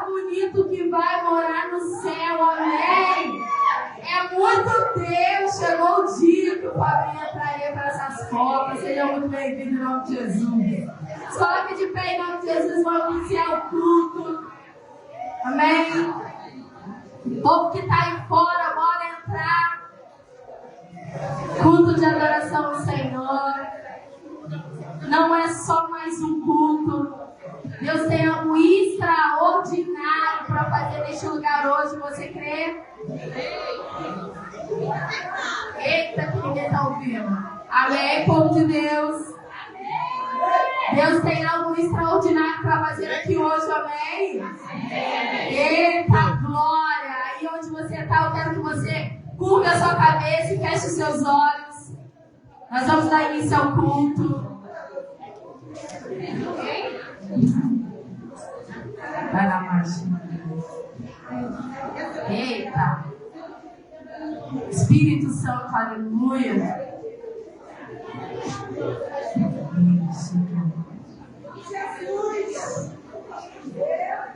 bonito que vai morar no céu, amém? É muito tempo, chegou o dia que o Fabinho entraria para essas copas. Seja muito bem-vindo em nome de Jesus. Coloque de pé em nome de Jesus, vamos iniciar o culto. Amém? O povo que está aí fora, bora entrar. Culto de adoração ao Senhor. Não é só mais um culto. Deus tem algo extraordinário para fazer neste lugar hoje. Você crê? Eita, que ninguém está ouvindo. Amém, povo de Deus. Deus tem algo extraordinário para fazer aqui hoje, amém? Eita, glória. Aí onde você está, eu quero que você curva a sua cabeça e feche os seus olhos. Nós vamos dar início ao culto. Vai lá, Márcia. Eita. Espírito Santo, aleluia.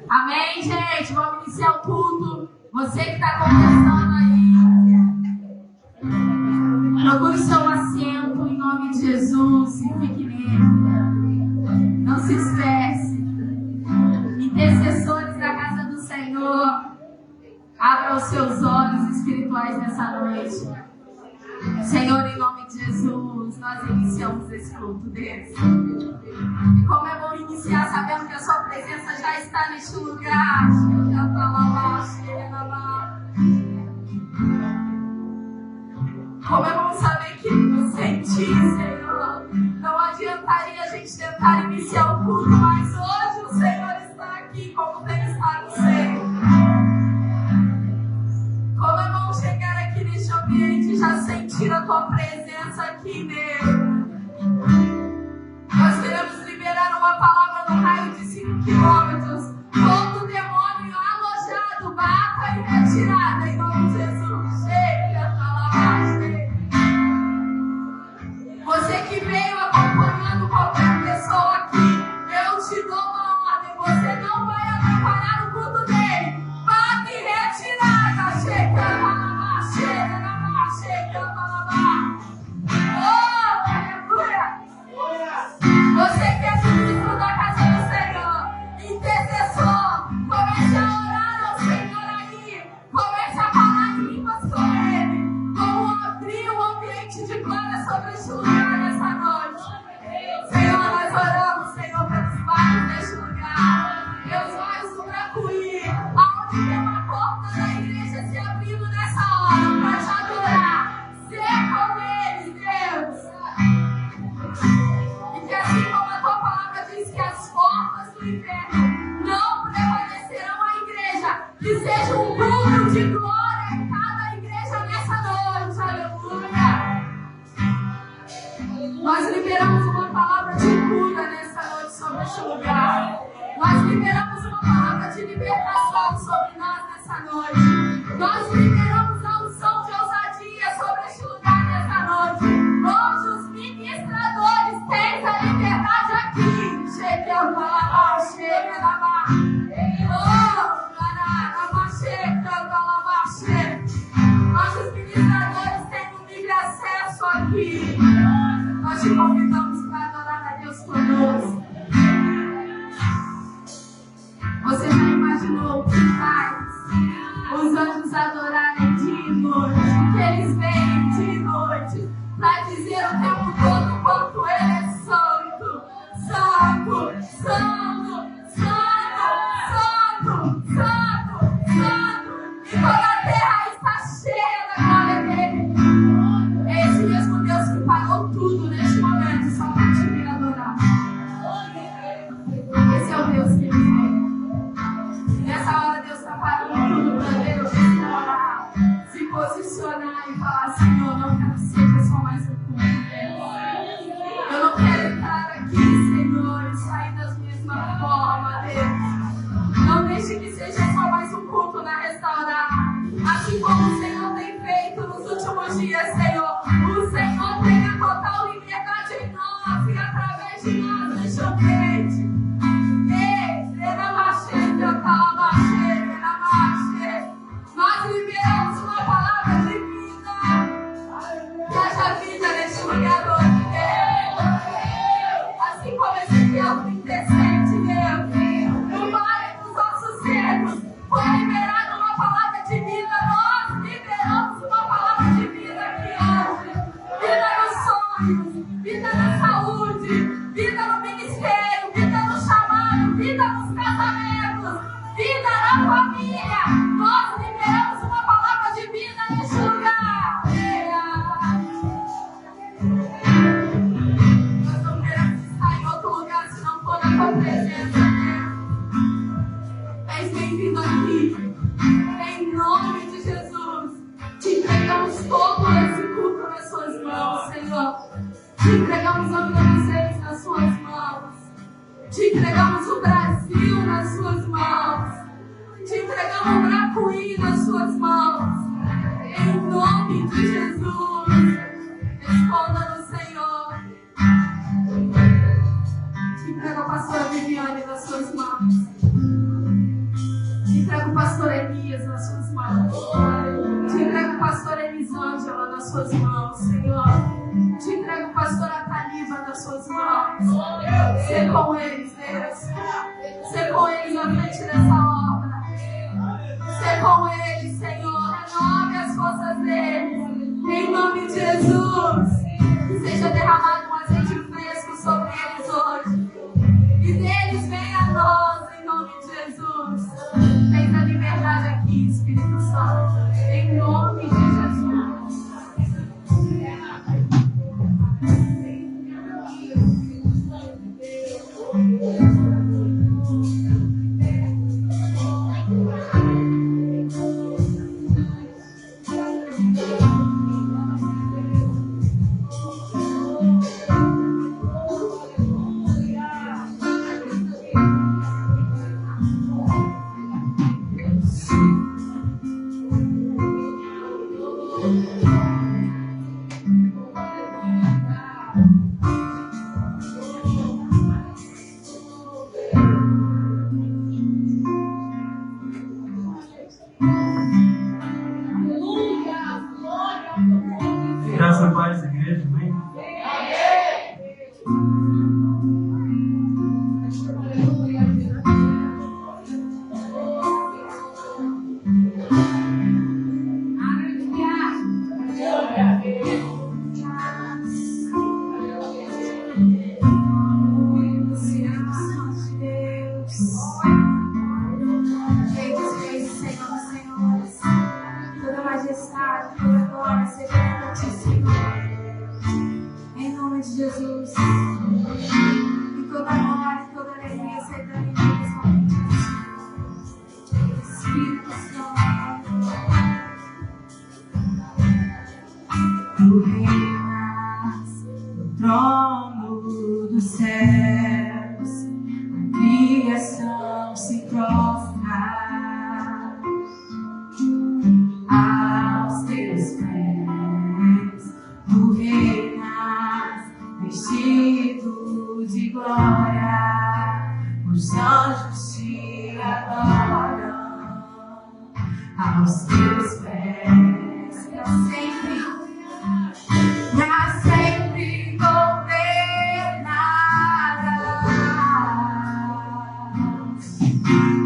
Amém, gente? Vamos iniciar o culto. Você que está começando aí, procure o seu assento em nome de Jesus e fique nele. Não se esquece. Intercessores da casa do Senhor, abra os seus olhos espirituais nessa noite. Senhor, em nome de Jesus, nós iniciamos esse culto desse. E como é bom iniciar sabendo que a sua presença já está neste lugar. Como é bom saber que você em ti, Senhor. Não adiantaria a gente tentar iniciar o culto, mas hoje o Senhor está aqui como tem estado sempre. Como é bom chegar aqui neste ambiente e já sentir a tua presença aqui nele. Nós queremos liberar uma palavra no raio de 5 quilômetros. Todo demônio alojado, bata e retirada em nome de Jesus. Chega, fala, você que veio acompanhando qualquer pessoa aqui, eu te dou uma ordem. Você não vai atrapalhar o culto dele. Bata e retirada. Chega, fala, chega, chega, fala. Oh, aleluia. Você que é ministro da casa do Senhor, intercessor, comece a orar ao Senhor aí, comece a falar em línguas com Ele, como abrir um ambiente de glória sobre este lugar nessa noite. Senhor, nós oramos, Senhor, pelos bairros deste lugar, pelos bairros do Bracuí, aonde tem uma porta da igreja se abrindo nessa hora para te adorar. Ser com eles, Deus. E que assim como a tua palavra diz que as portas do inferno não prevalecerão à igreja, que seja um culto de glória em cada igreja nessa noite, aleluia. Nós liberamos uma palavra de cura nessa noite sobre este lugar. Nós liberamos uma palavra de libertação sobre nós nessa noite. Nós liberamos a unção de ousadia sobre este lugar nessa noite. Hoje os ministradores têm a liberdade aqui. Chega lá, chega lá. Hoje os ministradores têm um livre acesso aqui. Nós te convidamos para adorar a Deus conosco. Você já imaginou o que faz os anjos adorarem dia e noite? Que eles vêm dia e noite para dizer o tempo todo o quanto Ele é santo, santo, santo, santo, santo, santo, santo. E toda a terra está cheia da glória dele. É esse mesmo Deus que parou tudo neste momento só para te vir adorar. Esse é o Deus que Ele tem. Nessa hora Deus está parando tudo para Deus se posicionar e falar: Senhor, não quero que seja só mais um culto. Eu não quero entrar aqui, Senhor, e sair da mesma forma, Deus. Não deixe que seja só mais um culto na restaurar. Assim como o Senhor tem feito nos últimos dias, Senhor. O Senhor tem a total liberdade em nós e através de nós neste ambiente. Ei, será uma cheia, calma. família. Nós liberamos uma palavra divina neste lugar. Nós não queremos estar em outro lugar se não for na tua presença, Deus. És bem-vindo aqui. Em nome de Jesus. Te entregamos todo esse culto nas suas mãos, Senhor. Te entregamos a vida dos reis nas suas mãos. Te entregamos o Brasil nas suas mãos. Te entregamos o Bracuí nas suas mãos. Em nome de Jesus. Responda-nos, Senhor. Te entrego a pastora Viviane nas suas mãos. Te entrego o pastor Elias nas suas mãos. Te entrego o pastor Elisângela nas suas mãos, Senhor. Te entrego o pastor Ataliba nas suas mãos. Ser com eles, Deus. Ser com eles na frente dessa obra. Ser com eles, Senhor. Renove as forças deles. Em nome de Jesus. Que seja derramado um azeite fresco sobre eles hoje. E deles venha a nós, em nome de Jesus. Vem da liberdade aqui, Espírito Santo. Em nome de Jesus. Graças a paz, igreja, amém? Jesus, e toda glória, toda alegria seja somente a ti, Espírito Santo. Tu reinas no trono dos céus, a criação se prostra aos teus pés. Tu reinas vestido de glória, os anjos te adoram aos teus pés. Pra sempre governarás.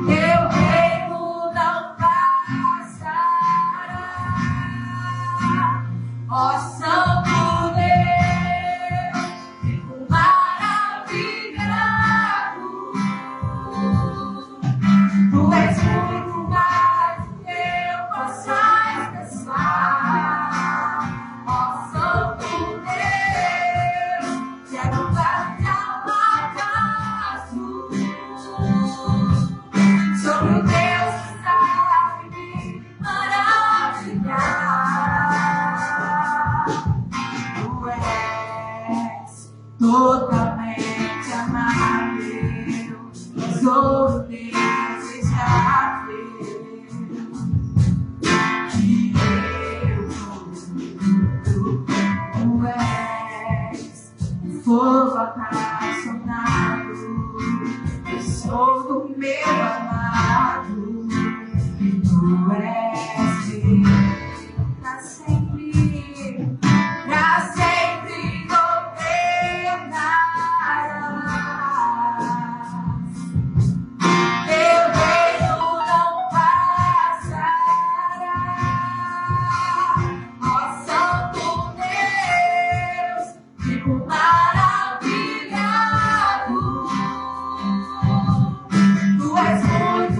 Teu reino não passará, ó Santo Deus, fico maravilhado. Tu és muito mais do que eu possa expressar, ó Santo Deus, quero dar-te ao acaso. Sobre o Deus que sabe me maravilhar. Tu és totalmente amável, sou desejável, que eu tudo. Tu és fogo apaixonado, eu sou do meu amado. Tu és Deus pra sempre governarás. Teu reino não passará, ó Santo Deus, fico maravilhado. Tu és muito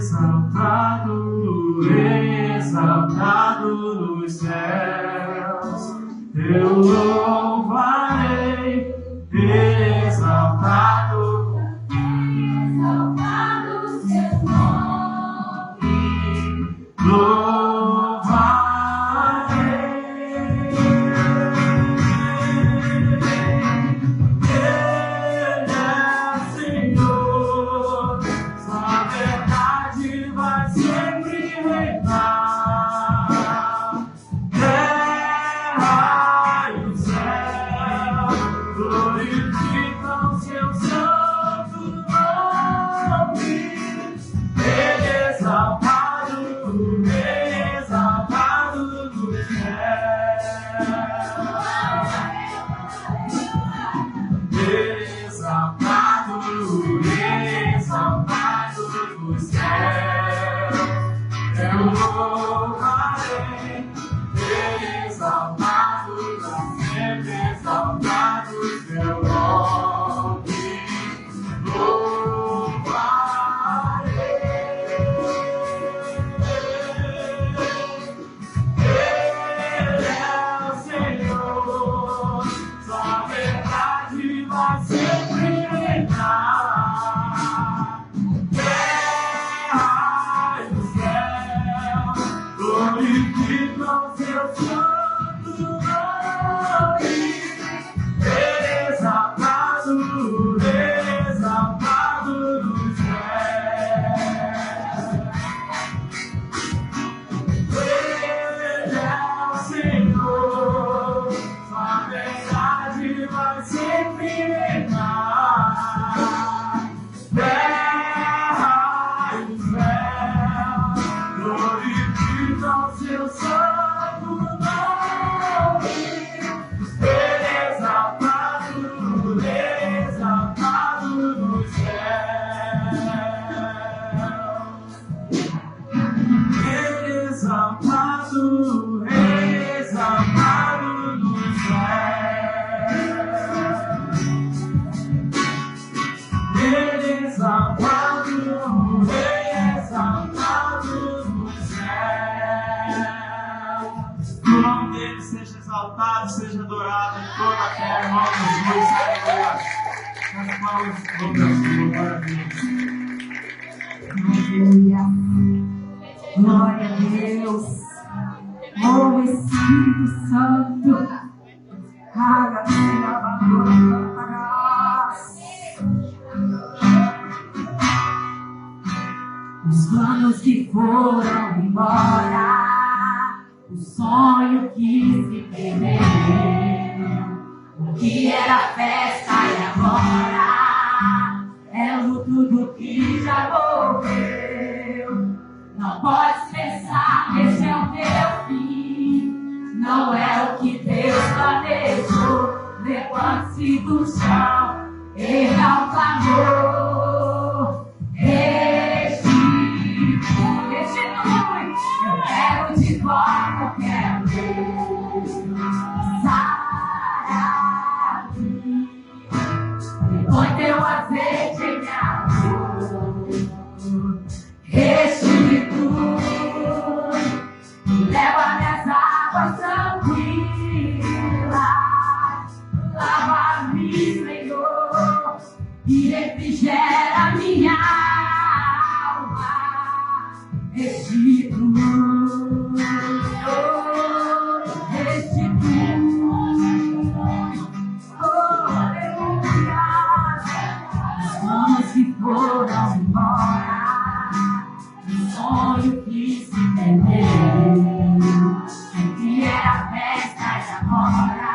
Exaltado, exaltado nos céus, eu louvarei, exaltado, exaltado seu nome, louvarei. Ele é Senhor, sua verdade vai sempre reinar. Terra e o céu glorificam seu santo nome. Ele é exaltado no céu. Exaltado no céu, eu louvarei, exaltado pra sempre, exaltado teu nome, louvarei. Ele é o Senhor, sua verdade vai sempre reinar. Terra e o céu glorificam seu santo nome. Exaltado no céu. Ele é o Senhor, sua verdade vai sempre reinar. Terra e o céu glorificam seu santo nome. Ele é exaltado no céu. Ele é exaltado no céu. Ele é exaltado no céu. O nome dele seja exaltado, seja adorado em toda a terra, em nome de Jesus. As palmas, glória a Deus. aleluia, glória a Deus, oh Espírito Santo, os planos que foram embora, o sonho que se perdeu, o que era festa e agora é luto do que já morreu. Não podes pensar que esse é o teu fim, não é o que Deus planejou. Levante-se do chão, erga o clamor, restitui, eu quero de volta, eu quero Sara-me, põe teu azeite em minha dor, restitui, leva minhas águas tranquilas, lava-me, Senhor, e refrigera minha alma, restitui, aleluia, os sonhos que foram embora, o sonho que se perdeu, que era festa e agora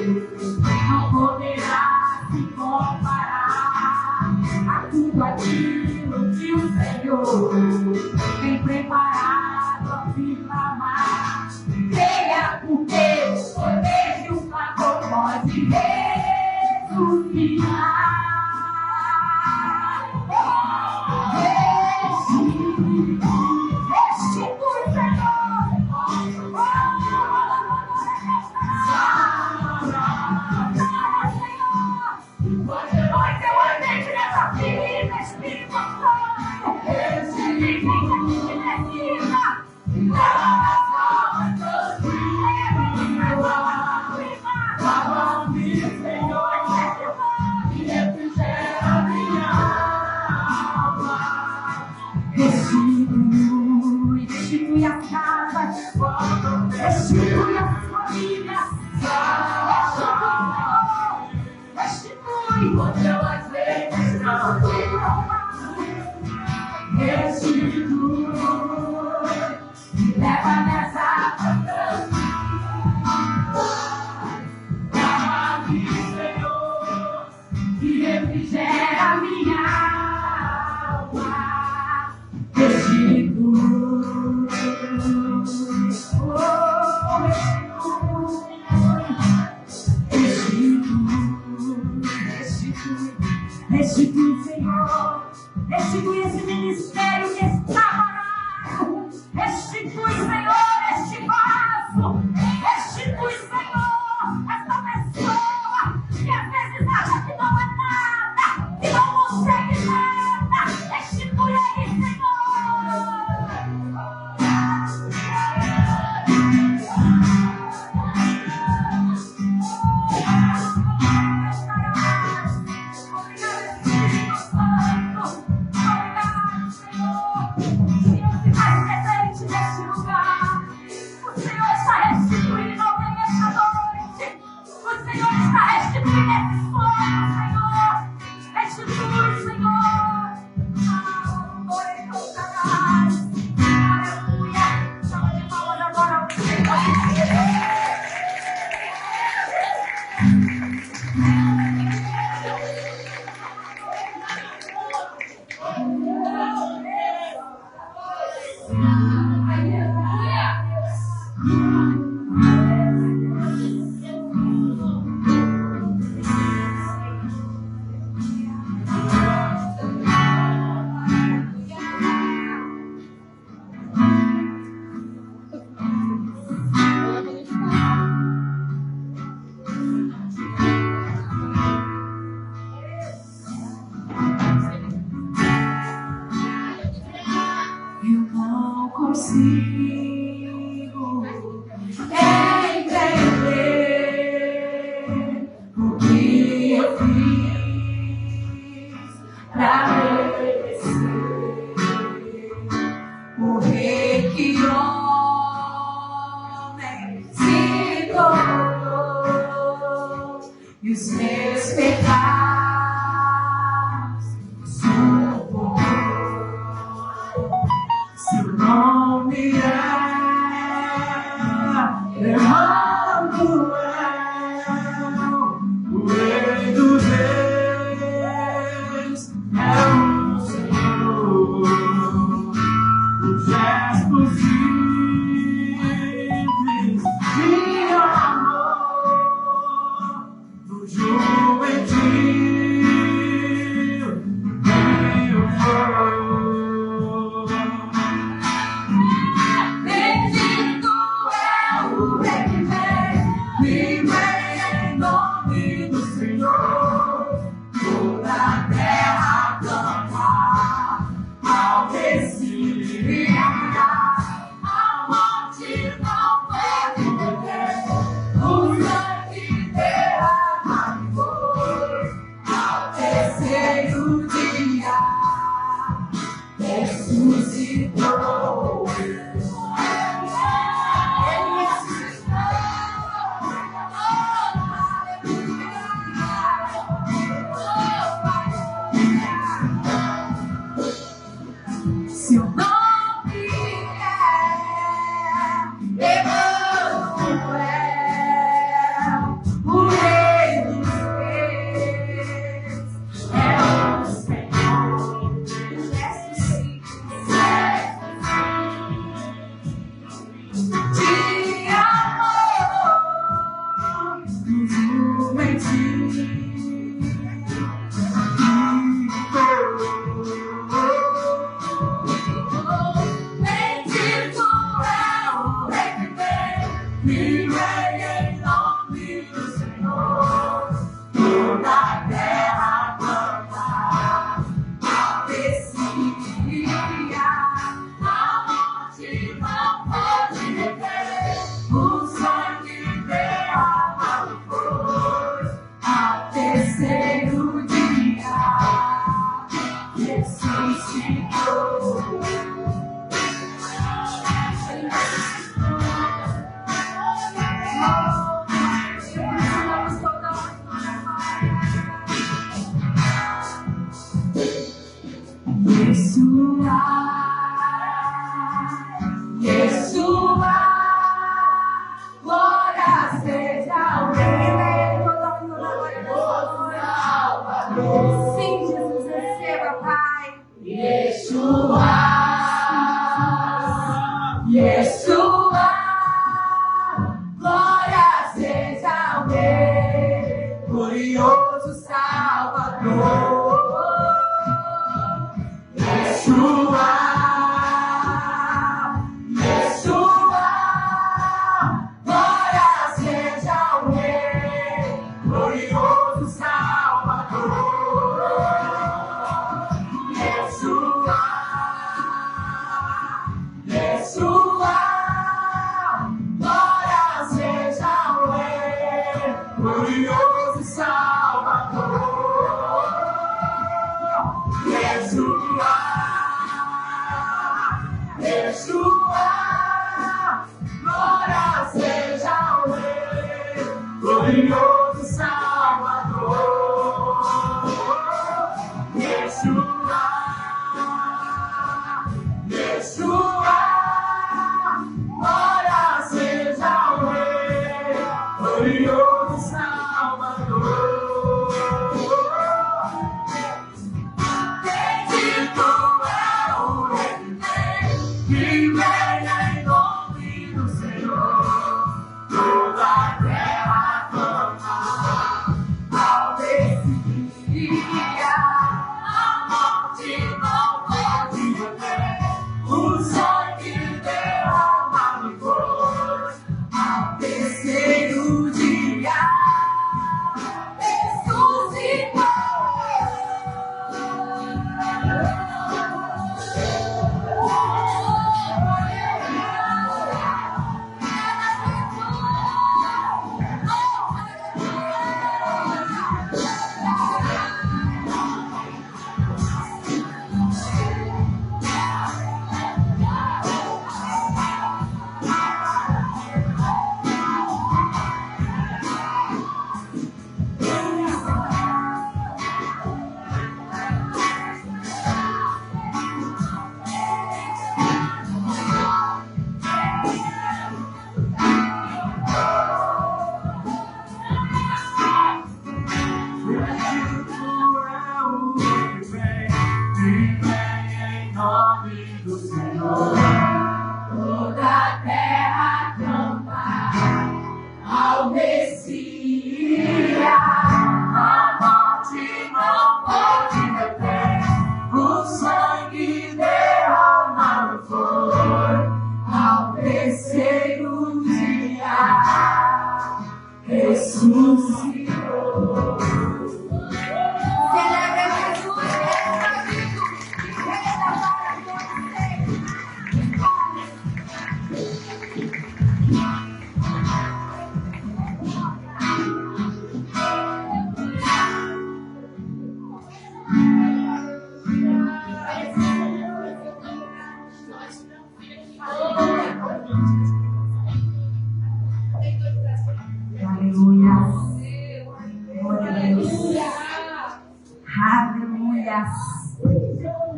não poderá se comparar a tudo aquilo que o Senhor tem preparado a firmar. Creia, porque o poder de um clamor pode ressuscitar. Restitui as casas, restitui as famílias, restitui quando eu às vezes não tenho. Restitui, me leva nessa lava-me, Senhor, que refrigera minha alma. Restitui. Restitui, Senhor, restitui esse ministério que está parado. Restitui, Senhor, este vaso. Restitui, Senhor, esta pessoa que às vezes acha que não é nada, que não consegue nada. Restitui aí, Senhor. Joy.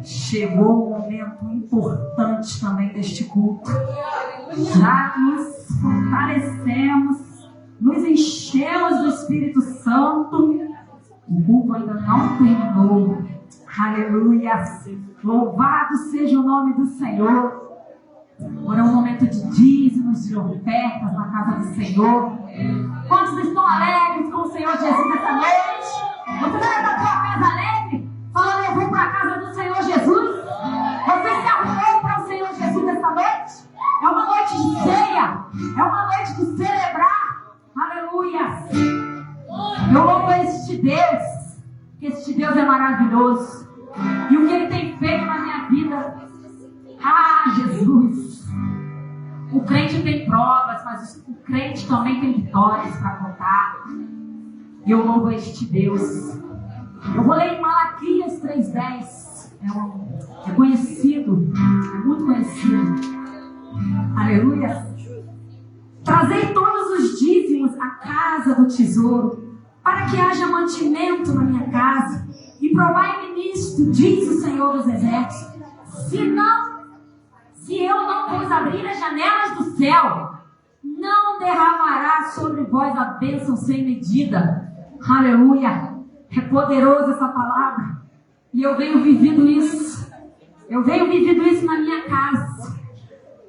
Chegou um momento importante também deste culto. Já nos fortalecemos, nos enchemos do Espírito Santo. O culto ainda não terminou. Aleluia! Louvado seja o nome do Senhor. Agora é um momento de dízimos, de ofertas na casa do Senhor. Quantos estão alegres com o Senhor Jesus? este Deus, que este Deus é maravilhoso. E o que Ele tem feito na minha vida. Ah, Jesus. O crente tem provas, mas o crente também tem vitórias para contar. E eu louvo este Deus. Eu vou ler em Malaquias 3:10. É conhecido, é muito conhecido. Aleluia. Trazei todos os dízimos à casa do tesouro, para que haja mantimento na minha casa. E provai-me nisto, diz o Senhor dos Exércitos. Se eu não vos abrir as janelas do céu, não derramará sobre vós a bênção sem medida. Aleluia. É poderosa essa palavra. E eu venho vivendo isso. Eu venho vivendo isso na minha casa.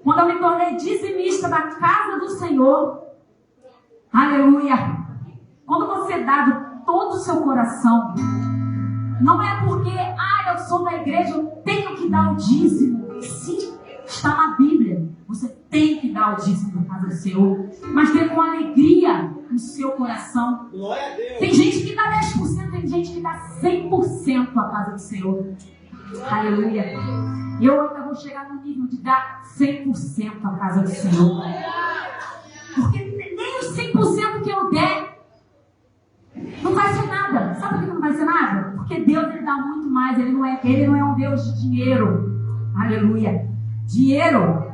Quando eu me tornei dizimista da casa do Senhor. Aleluia. Quando você dá de todo o seu coração, não é porque, eu sou da igreja, eu tenho que dar o dízimo. Sim, está na Bíblia. Você tem que dar o dízimo da casa do Senhor. Mas dê com alegria no seu coração. Glória a Deus. Tem gente que dá 10%, tem gente que dá 100% à casa do Senhor. Aleluia. Eu ainda vou chegar no nível de dar 100% à casa do Senhor. Porque nem os 100% que eu der não vai ser nada. Sabe por que não vai ser nada? Porque Deus, Ele dá muito mais. Ele não é um Deus de dinheiro. Aleluia. Dinheiro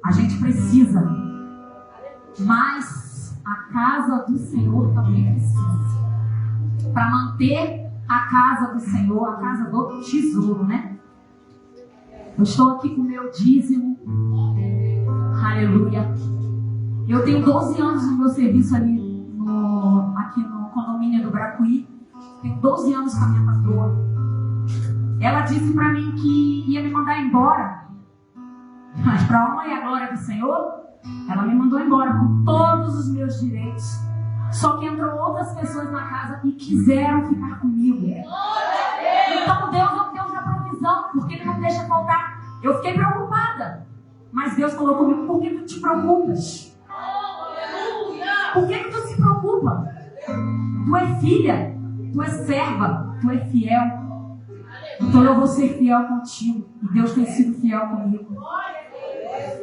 a gente precisa. Mas a casa do Senhor também precisa. Para manter a casa do Senhor, a casa do tesouro, né? Eu estou aqui com o meu dízimo. Aleluia. Eu tenho 12 anos no meu serviço ali aqui no condomínio do Bracuí. Tenho 12 anos com a minha patroa. Ela disse para mim que ia me mandar embora. Mas para a honra e a glória do Senhor, ela me mandou embora com todos os meus direitos. Só que entrou outras pessoas na casa e quiseram ficar comigo. Então Deus é o Deus da provisão, porque Ele não deixa faltar. Eu fiquei preocupada. Mas Deus falou comigo: por que tu te preocupas? Por que tu se preocupa? Tu é filha, tu é serva, tu é fiel. Então eu vou ser fiel contigo. E Deus tem sido fiel comigo.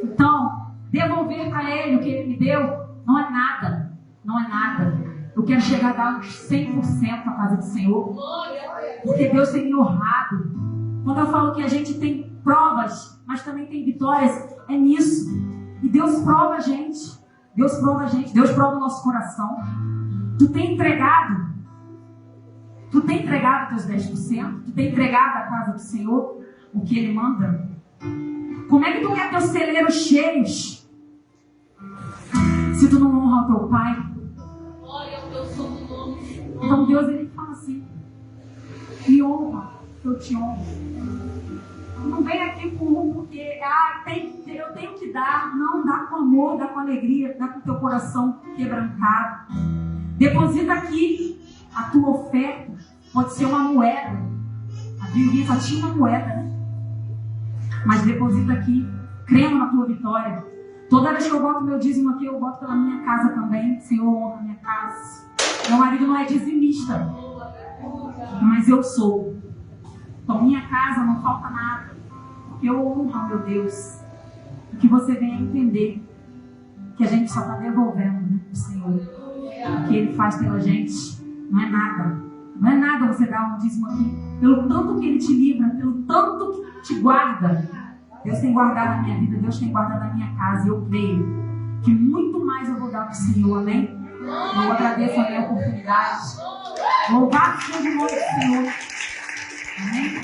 Então, devolver para Ele o que Ele me deu não é nada. Não é nada. Eu quero chegar a dar uns 100% à casa do Senhor. Porque Deus tem me honrado. Quando eu falo que a gente tem provas, mas também tem vitórias, é nisso. E Deus prova a gente. Deus prova a gente. Deus prova o nosso coração. Tu tem entregado. Tu tem entregado teus 10%. Tu tem entregado à casa do Senhor o que Ele manda. Como é que tu quer teus celeiros cheios se tu não honra o teu pai? Então Deus, Ele fala assim: me honra, eu te honro. Não vem aqui porque eu tenho que dar. Não, dá com amor, dá com alegria, dá com o teu coração quebrantado. Deposita aqui a tua oferta. Pode ser uma moeda. A Bíblia só tinha uma moeda, né? Mas deposita aqui, crendo na tua vitória. Toda vez que eu boto meu dízimo aqui, eu boto pela minha casa também. Senhor, honra a minha casa. Meu marido não é dizimista, mas eu sou. Então minha casa não falta nada, porque eu honro, meu Deus. E que você venha entender que a gente só está devolvendo, né, o Senhor. O que Ele faz pela gente não é nada. Não é nada você dar um dízimo aqui. Pelo tanto que Ele te livra, pelo tanto que te guarda. Deus tem guardado a minha vida, Deus tem guardado a minha casa. E eu creio que muito mais eu vou dar para o Senhor, amém? Eu agradeço a minha oportunidade. Louvado seja o nome do Senhor. Amém?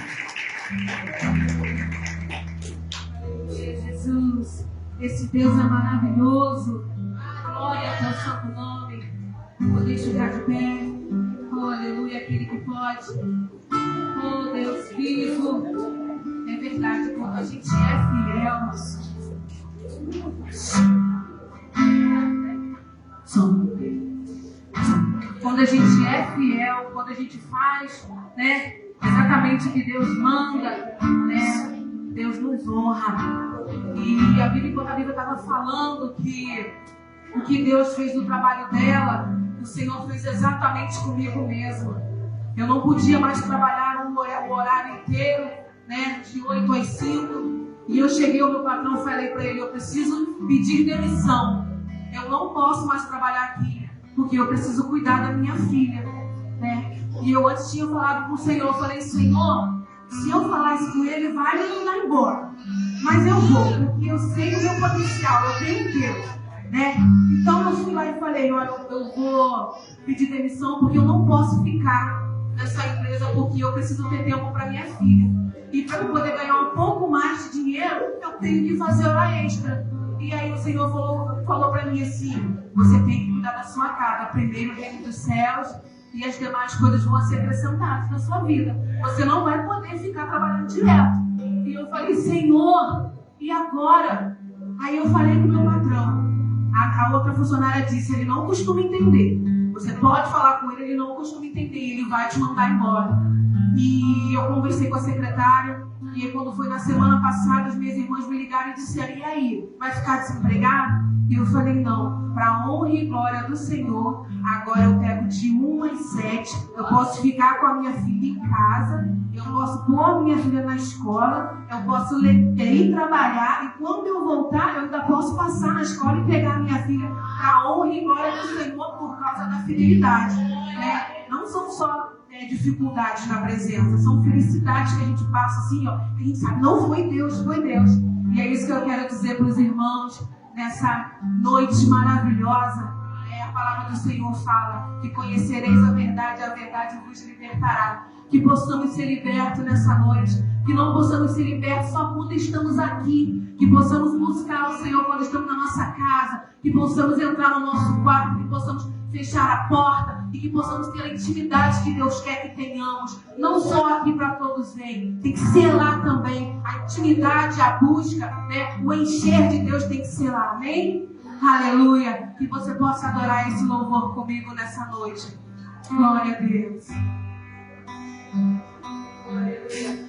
Jesus, esse Deus é maravilhoso. Glória ao teu santo nome. Poder chegar de pé. Oh, aleluia, aquele que pode. Oh, Deus vivo. É verdade, quando a gente é fiel, quando a gente é fiel, quando a gente faz, né, exatamente o que Deus manda, né, Deus nos honra. E a Bíblia, enquanto a Bíblia estava falando que o que Deus fez no trabalho dela, o Senhor fez exatamente comigo mesmo. Eu não podia mais trabalhar o horário inteiro, né, de 8 às 5. E eu cheguei ao meu patrão e falei para ele, eu preciso pedir demissão. Eu não posso mais trabalhar aqui, porque eu preciso cuidar da minha filha, né? E eu antes tinha falado com o Senhor, eu falei, Senhor, se eu falar isso com ele, vai me mandar embora. Mas eu vou, porque eu sei o meu potencial, eu tenho Deus, né? Então eu fui lá e falei, olha, eu vou pedir demissão porque eu não posso ficar nessa empresa, porque eu preciso ter tempo para minha filha. E para eu poder ganhar um pouco mais de dinheiro, eu tenho que fazer hora extra. E aí o Senhor falou para mim assim, você tem que cuidar da sua casa, primeiro o reino dos céus, e as demais coisas vão ser acrescentadas na sua vida. Você não vai poder ficar trabalhando direto. E eu falei, Senhor, e agora? Aí eu falei com o meu patrão. A outra funcionária disse, ele não costuma entender. Você pode falar com ele, ele não costuma entender, ele vai te mandar embora. E eu conversei com a secretária, e quando foi na semana passada, as minhas irmãs me ligaram e disseram, e aí, vai ficar desempregado? E eu falei, não, para honra e glória do Senhor, agora eu pego de 1 às 7, eu posso ficar com a minha filha em casa, eu posso pôr a minha filha na escola, eu posso ir trabalhar, e quando eu voltar, eu ainda posso passar na escola e pegar a minha filha para honra e glória do Senhor por causa da fidelidade, né? Não são só dificuldades na presença, são felicidades que a gente passa assim, ó, a gente sabe, não foi Deus, foi Deus. E é isso que eu quero dizer para os irmãos nessa noite maravilhosa. A palavra do Senhor fala que conhecereis a verdade vos libertará. Que possamos ser libertos nessa noite, que não possamos ser libertos só quando estamos aqui, que possamos buscar o Senhor quando estamos na nossa casa, que possamos entrar no nosso quarto, que possamos fechar a porta e que possamos ter a intimidade que Deus quer que tenhamos, não só aqui para todos verem, tem que ser lá também, a intimidade, a busca, né? O encher de Deus tem que ser lá, amém? Aleluia, que você possa adorar esse louvor comigo nessa noite, glória a Deus. Glória a Deus.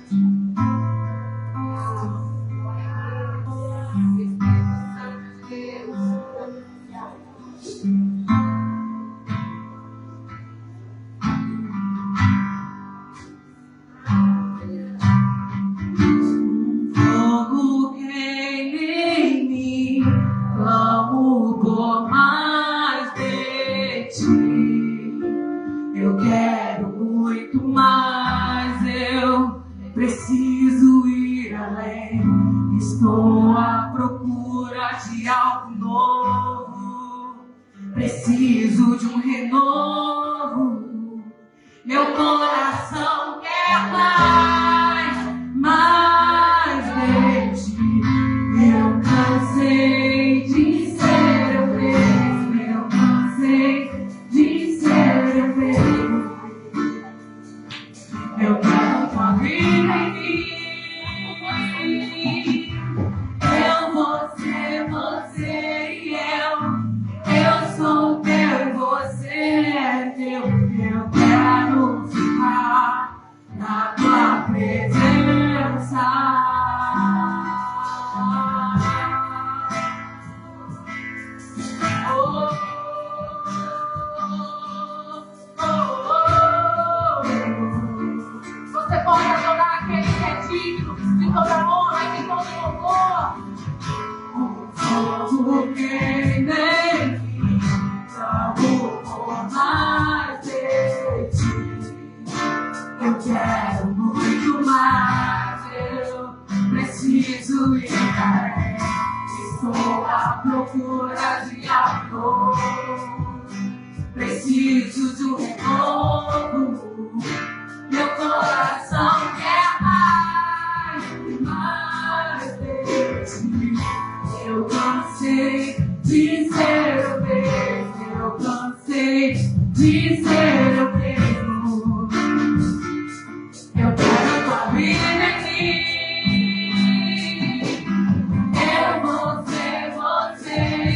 Preciso ir além, estou à procura de algo novo, preciso de um renovo, meu coração quer mais de ti, eu cansei de ser eu mesmo, eu cansei de ser eu mesmo, eu quero tua vida em mim. Eu, você e eu sou teu e você é teu. Eu quero ficar na tua presença. Você pode adorar aquele que é digno de toda honra e de todo louvor. Fogo queimei, clamo por mais de ti. Eu quero muito mais, eu preciso ir além. Estou à procura de amor, preciso de um renovo. Meu coração quer mais de ti. Eu cansei de ser eu mesmo, eu cansei de ser eu mesmo. Eu quero tua vida em mim. Eu, você e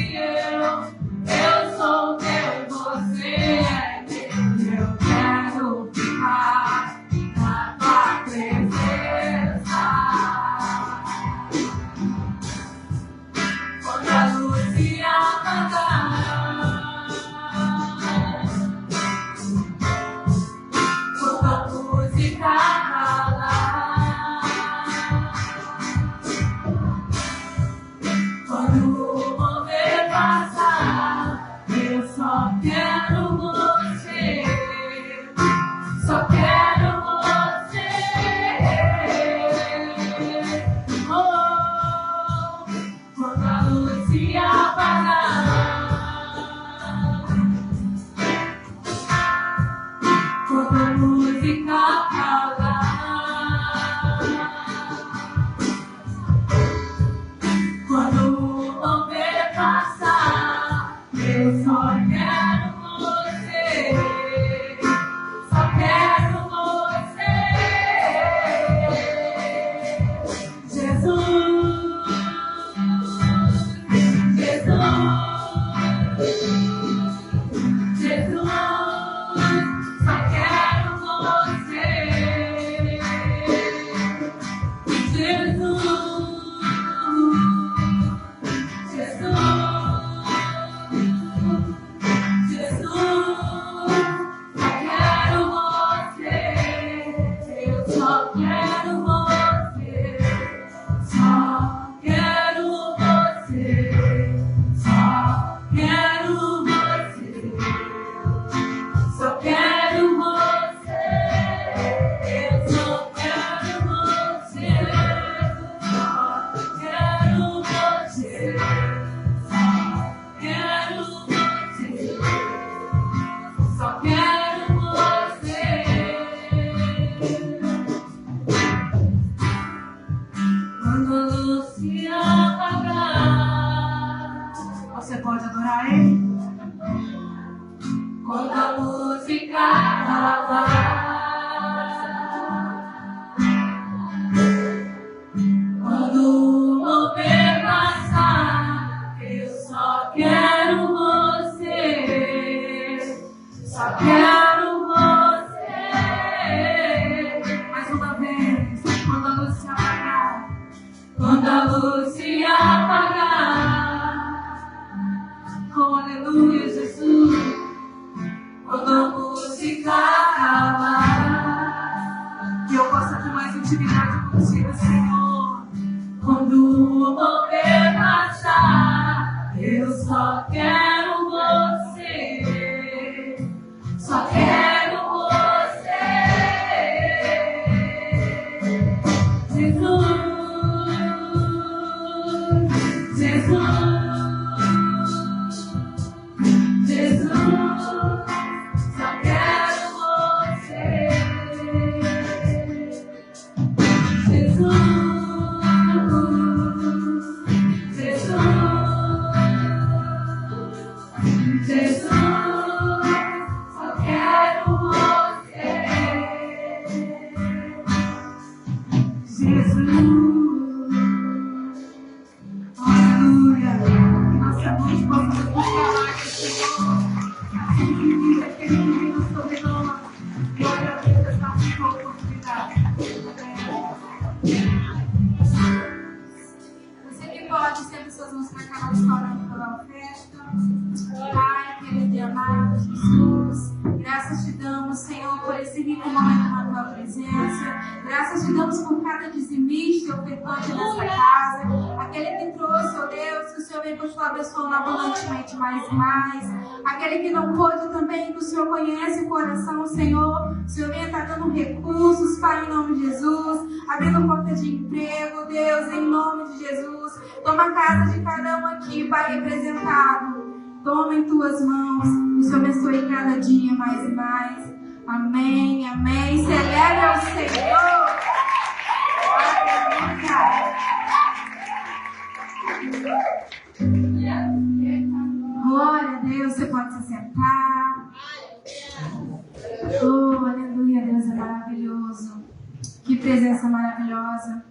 luz se apagar. Oh, aleluia, Jesus. Quando a música acabar, Que eu possa ter mais intimidade contigo, Senhor. quando o mover passar, eu só quero você. Só quero você. Jesus. Jesus. Jesus, só quero você. Jesus, Jesus, Jesus, só quero você. Jesus. Aleluia. Que nossa noite possa nos buscar mais, Senhor. Querido sobre nós. Glória a Deus, essa oportunidade. Você que pode sempre suas mãos para cá, nós orando pela oferta. Pai, querido e amado Jesus, graças te damos, Senhor, por esse rico momento na tua presença. Graças te damos por cada dizimista e ofertante nessa casa. Aquele que trouxe, ó Deus, que o Senhor vem continuar abençoando abundantemente mais e mais. Aquele que não pôde também, que o Senhor conhece o coração, Senhor. O Senhor vem estar dando recursos, Pai, em nome de Jesus. Abrindo porta de emprego, Deus, em nome de Jesus. Toma a casa de cada um aqui, Pai, representado. Toma em tuas mãos. O Senhor abençoe cada dia mais e mais. Amém, amém. Celebre ao Senhor. Glória a Deus. Você pode se sentar. Oh, aleluia. Deus é maravilhoso. Que presença maravilhosa.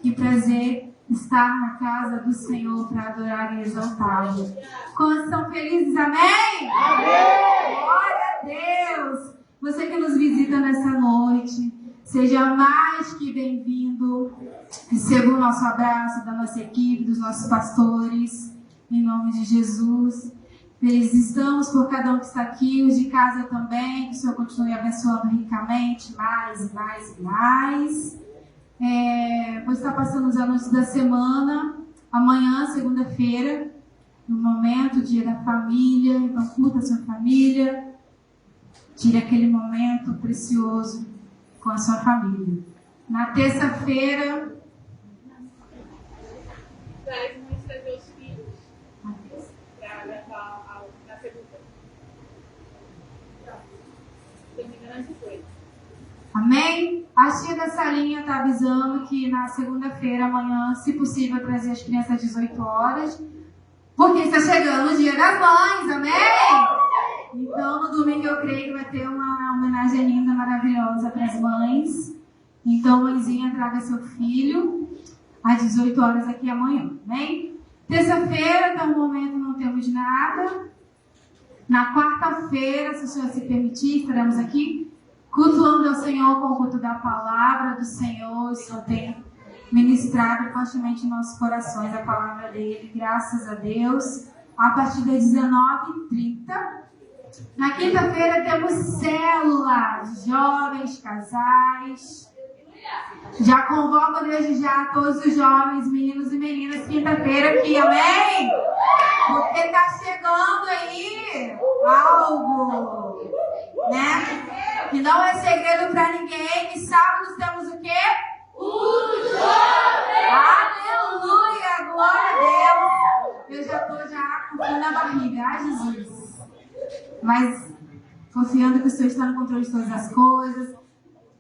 Que prazer estar na casa do Senhor para adorar e exaltá-lo. Quantos são felizes? Amém? Amém! Glória a Deus! Você que nos visita nessa noite, seja mais que bem-vindo. Receba o nosso abraço da nossa equipe, dos nossos pastores, em nome de Jesus. Felizes estamos por cada um que está aqui, os de casa também, que o Senhor continue abençoando ricamente, mais e mais e mais. Vou estar passando os anúncios da semana. Amanhã, segunda-feira, no momento, dia da família. Então, curta a sua família. Tire aquele momento precioso com a sua família. Na terça-feira... Traz uma escrever os filhos para levar na segunda. Terminando foi. Amém? A tia da salinha está avisando que na segunda-feira, amanhã, se possível, trazer as crianças às 18 horas. Porque está chegando o Dia das Mães, amém? Então, no domingo, eu creio que vai ter uma homenagem linda, maravilhosa para as mães. Então, mãezinha, traga seu filho às 18 horas aqui amanhã, amém? Terça-feira, até o momento, não temos nada. Na quarta-feira, se o Senhor se permitir, estaremos aqui cultuando ao Senhor com o culto da palavra do Senhor. O Senhor tem ministrado constantemente em nossos corações a palavra dele, graças a Deus. A partir das 19h30. Na quinta-feira temos célula de jovens, casais. Já convoco desde já todos os jovens, meninos e meninas, quinta-feira aqui, amém? Porque está chegando aí algo, né? Que não é segredo para ninguém, que sábados temos o quê? O jovem! Aleluia! Glória a Deus! Eu já estou com na barriga, ai Jesus! Mas confiando que o Senhor está no controle de todas as coisas,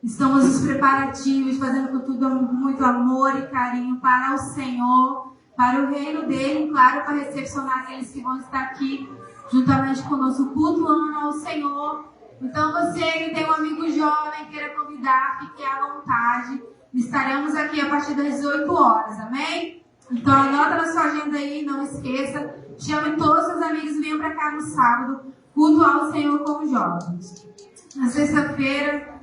estamos nos preparativos, fazendo com tudo muito amor e carinho para o Senhor, para o reino dele, e claro, para recepcionar aqueles que vão estar aqui juntamente conosco, cultuando ao Senhor. Então você que tem um amigo jovem, queira convidar, fique à vontade. Estaremos aqui a partir das 18 horas, amém? Então anota na sua agenda aí, não esqueça. Chame todos os seus amigos e venham para cá no sábado, cultuar o Senhor com os jovens. Na sexta-feira...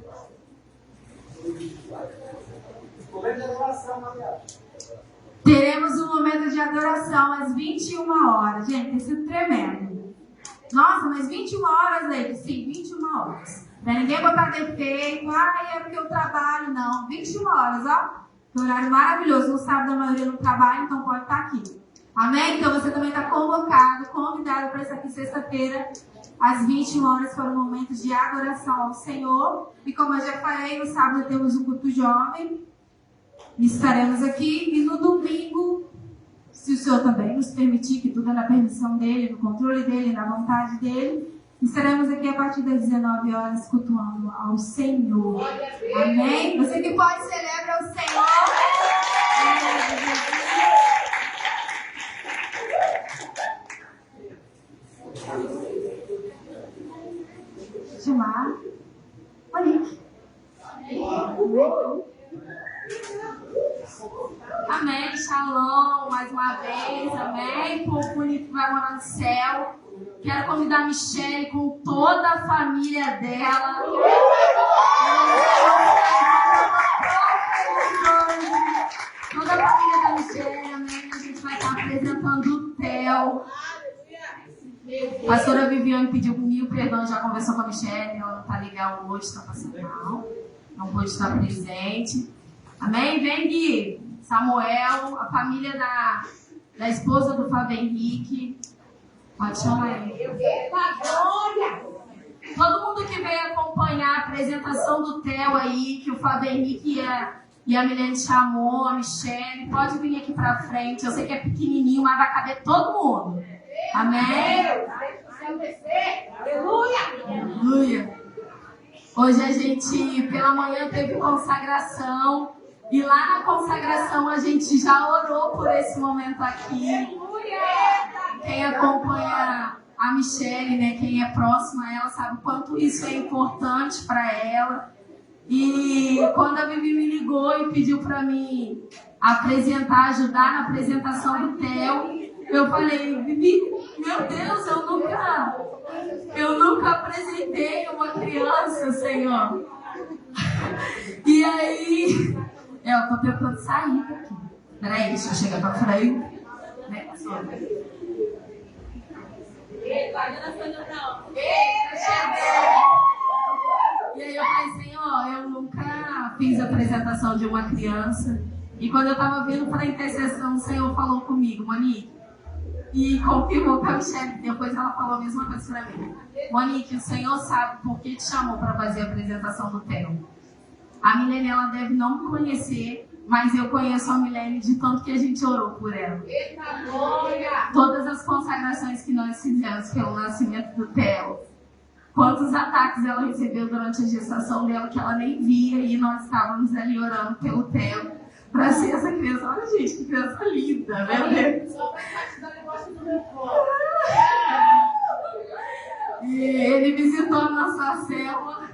Teremos um momento de adoração às 21 horas. Gente, tem sido tremendo. Nossa, mas 21 horas, Leite? Sim, 21 horas. Pra ninguém botar defeito. É porque eu trabalho. Não, 21 horas, ó. Que horário maravilhoso. No sábado a maioria não trabalha, então pode estar aqui. Amém? Então você também está convocado, convidado para estar aqui sexta-feira, às 21 horas, para um momento de adoração ao Senhor. E como eu já falei, no sábado temos um culto jovem. Estaremos aqui. E no domingo, se o Senhor também nos permitir, que tudo é na permissão dele, no controle dele, na vontade dele, estaremos aqui a partir das 19 horas cultuando ao Senhor. Amém? Você que pode celebrar o Senhor. Chamar Monique. Amém, shalom, mais uma vez, amém. Povo bonito que vai morar no céu. Quero convidar a Michelle com toda a família dela. Toda a família da Michelle, amém. A gente vai estar apresentando o Theo. A pastora Viviane pediu mil perdão, já conversou com a Michelle. Ela não está legal hoje, está passando mal. Não pôde estar presente. Amém? Vem, Gui. Samuel, a família da esposa do Fábio Henrique. Pode chamar ele. Todo mundo que veio acompanhar a apresentação do Theo aí, que o Fábio Henrique e a Milene chamou, a Michelle, pode vir aqui pra frente. Eu sei que é pequenininho, mas vai caber todo mundo. Amém? Aleluia. Hoje a gente, pela manhã, teve consagração. E lá na consagração a gente já orou por esse momento aqui. Quem acompanha a Michelle, né, quem é próximo a ela, sabe o quanto isso é importante para ela. E quando a Vivi me ligou e pediu para mim apresentar, ajudar na apresentação do Theo, eu falei, Vivi, meu Deus, eu nunca apresentei uma criança, Senhor. E aí, eu tô tentando sair daqui. Peraí, deixa eu chegar pra frente. Né, pastor? E aí eu falei, Senhor, eu nunca fiz a apresentação de uma criança. E quando eu estava vindo para a intercessão, o Senhor falou comigo, Monique, e confirmou com a Michelle. Depois ela falou a mesma coisa para mim. Monique, o Senhor sabe por que te chamou para fazer a apresentação do Theo. A Milene, ela deve não me conhecer, mas eu conheço a Milene de tanto que a gente orou por ela. Todas as consagrações que nós fizemos pelo nascimento do Theo, quantos ataques ela recebeu durante a gestação dela que ela nem via, e nós estávamos ali orando pelo Theo para ser essa criança. Olha, gente, que criança linda, meu Deus. E ele visitou a nossa célula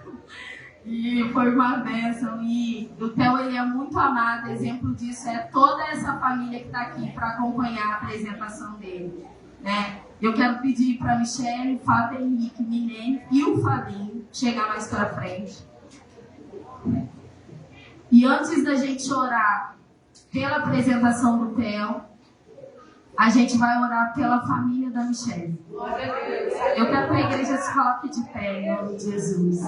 e foi uma bênção. E o Theo, ele é muito amado. Exemplo disso é toda essa família que está aqui para acompanhar a apresentação dele, né? Eu quero pedir para a Michelle, Fábio Henrique, Milene e o Fabinho chegar mais para frente. E antes da gente orar pela apresentação do Theo, a gente vai orar pela família da Michelle. Eu quero que a igreja se coloque de pé em nome de Jesus.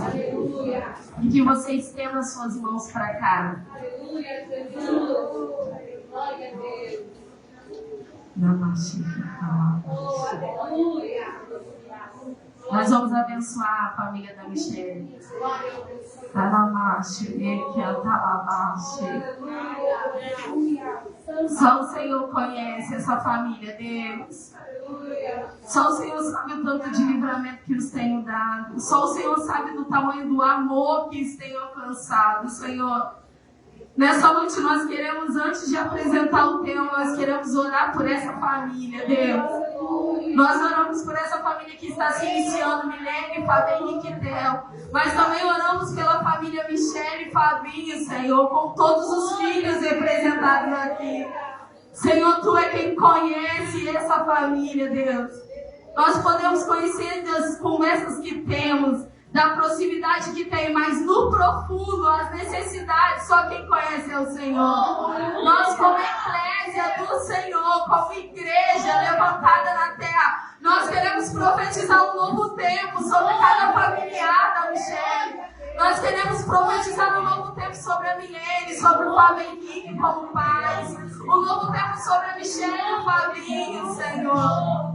E que você estenda as suas mãos para cá. Nós vamos abençoar a família da Michelle. Só o Senhor conhece essa família, Deus. Só o Senhor sabe o tanto de livramento que os tem dado. Só o Senhor sabe do tamanho do amor que os tem alcançado, Senhor. Nessa noite nós queremos, antes de apresentar o tema, nós queremos orar por essa família, Deus. Nós oramos por essa família que está se iniciando, Milene, Fábio Henrique e Theo. Mas também oramos pela família Michelle e Fabinho, Senhor, com todos os filhos representados aqui. Senhor, Tu é quem conhece essa família, Deus. Nós podemos conhecer, Deus, as conversas que temos, da proximidade que tem, mas no profundo, as necessidades, só quem conhece é o Senhor. Nós, como eclésia do Senhor, como igreja levantada na terra, nós queremos profetizar um novo tempo sobre cada familiar da Michele. Nós queremos profetizar um novo tempo sobre a Milene, sobre o Fábio Henrique como pais, um novo tempo sobre a Michele e o Fabinho, Senhor.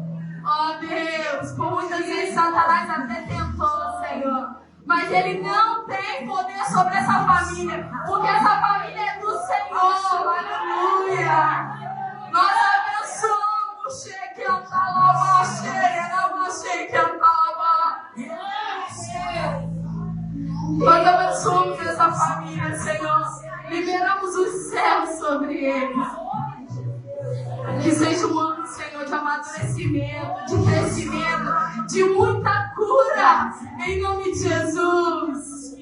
Oh Deus, por muitas vezes Satanás até tentou, Senhor, mas ele não tem poder sobre essa família, porque essa família é do Senhor, aleluia. Nós abençoamos, Shekiantalama, Shekiantalama, Shekiantalama. Nós abençoamos essa família, Senhor, liberamos os céus sobre eles. Que seja um ano, Senhor, de amadurecimento, de crescimento, de muita cura, em nome de Jesus.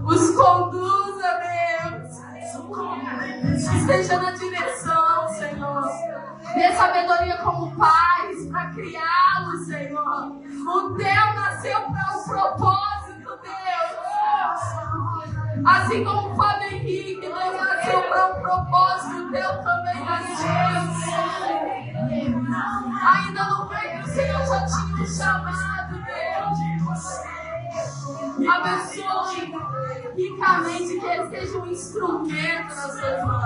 Os conduza, Deus. Esteja na direção, Senhor. Dê sabedoria como pais para criá-los, Senhor. O teu nasceu para um propósito, Deus. Assim como o Fábio Henrique, Deus nasceu para um propósito, o teu também nasceu. Ainda não veio, o Senhor já tinha um chamado, Deus. Abençoe ricamente que ele seja um instrumento nas suas mãos.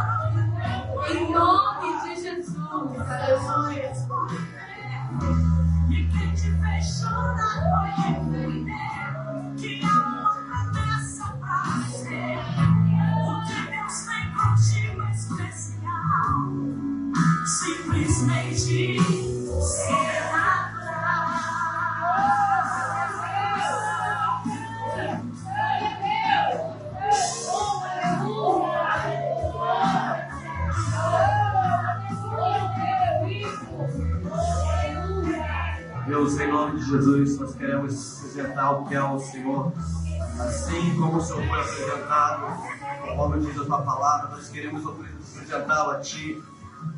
Em nome de Jesus. Aleluia. E quem te fez chorar foi entender que há uma promessa pra ser. O que Deus tem contigo é especial. Simplesmente ser natural. Deus, em nome de Jesus, nós queremos apresentar o que é o Senhor, assim como o Senhor foi apresentado, conforme diz a tua palavra, nós queremos apresentá-lo a Ti,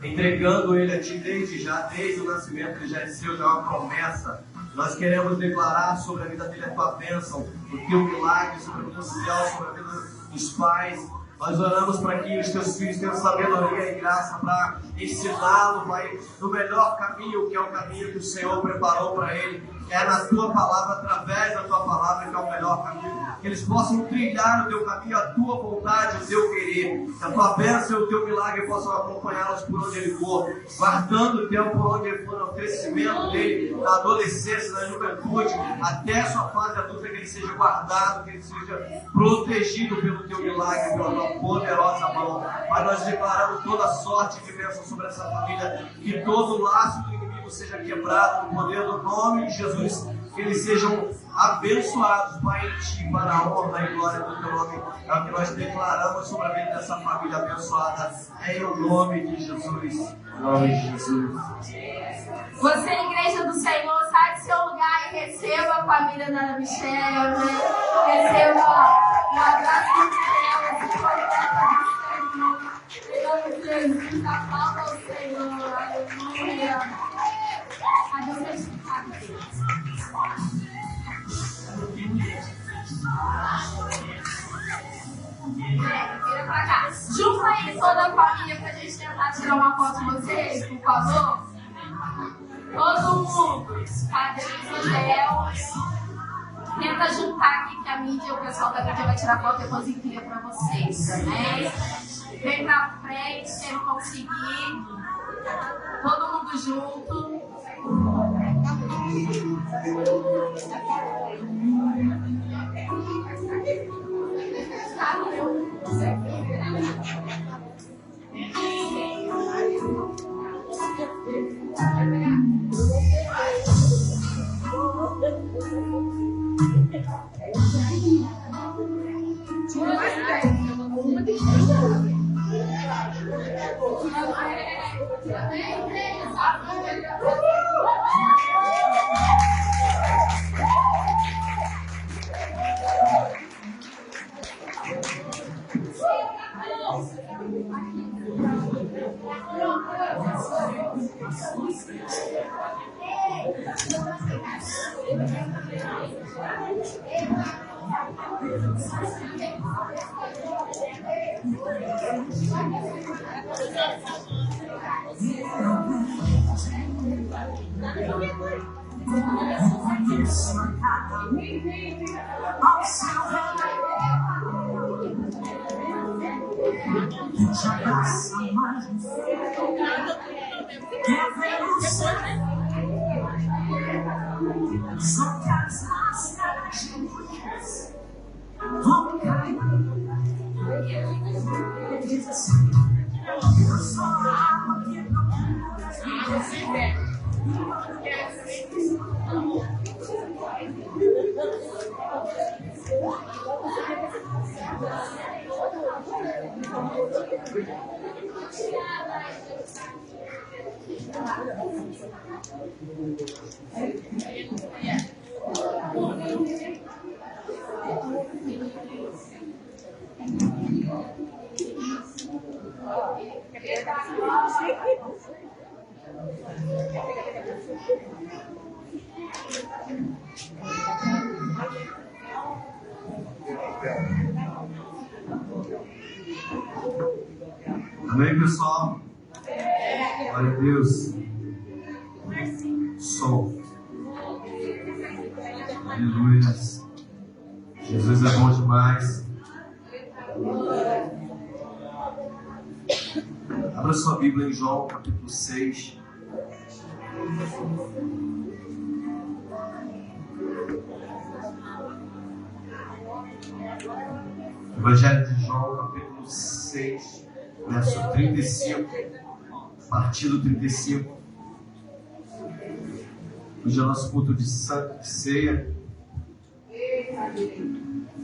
entregando Ele a Ti desde o nascimento, Ele já é seu, já é uma promessa. Nós queremos declarar sobre a vida dele a Tua bênção, o Teu milagre sobre a vida social, sobre a vida dos pais. Nós oramos para que os Teus filhos tenham sabedoria e graça para ensiná-lo, Pai, no melhor caminho, que é o caminho que o Senhor preparou para ele. É na Tua palavra, através da Tua palavra, que é o melhor caminho. Que eles possam trilhar o Teu caminho, a Tua vontade, o Teu querer. Que a Tua bênção e o Teu milagre possam acompanhá-los por onde ele for, guardando o tempo por onde ele for, no crescimento dele, na adolescência, na juventude, até a sua fase adulta, que ele seja guardado, que ele seja protegido pelo Teu milagre, pela Tua poderosa mão. Mas nós declaramos toda sorte de bênção sobre essa família, que todo laço do inimigo seja quebrado no poder do nome de Jesus, que eles sejam abençoados, Pai, em Ti, para a honra e glória do Teu nome. É o que nós declaramos sobre a vida dessa família abençoada, em nome de Jesus. Em nome de Jesus. Você, igreja do Senhor, sai do seu lugar e receba a família da Michele, né? Receba um abraço do céu, em nome de Jesus, aplauda ao Senhor, aleluia. Cadê o certificado? Vira pra cá. Junta aí toda a família pra gente tentar tirar uma foto de vocês, por favor. Todo mundo. Cadê o hotel? Tenta juntar aqui que a mídia, o pessoal da mídia vai tirar foto e depois envia pra vocês, também. Vem pra frente, quem não conseguir. Todo mundo junto. Amém, pessoal? Glória a Deus. Som. Aleluia. Jesus é bom demais. Abra sua Bíblia em João, capítulo 6. Evangelho de João, capítulo 6, verso 35, a partir do 35. Hoje é o nosso culto de Santa Ceia,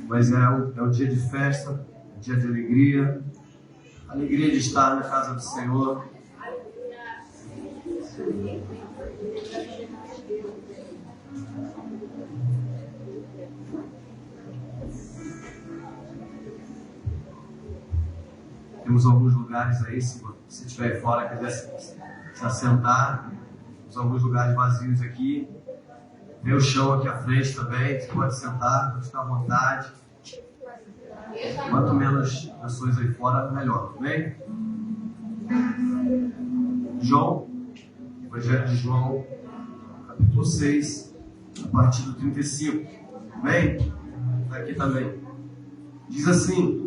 mas é um dia de festa, um dia de alegria, alegria de estar na casa do Senhor. Temos alguns lugares aí, se você estiver aí fora e quiser se assentar, temos alguns lugares vazios aqui. Tem o chão aqui à frente também, você pode sentar, pode ficar à vontade. Quanto menos pessoas aí fora, melhor, amém? João, Evangelho de João, capítulo 6, a partir do 35, amém? Está aqui também. Diz assim: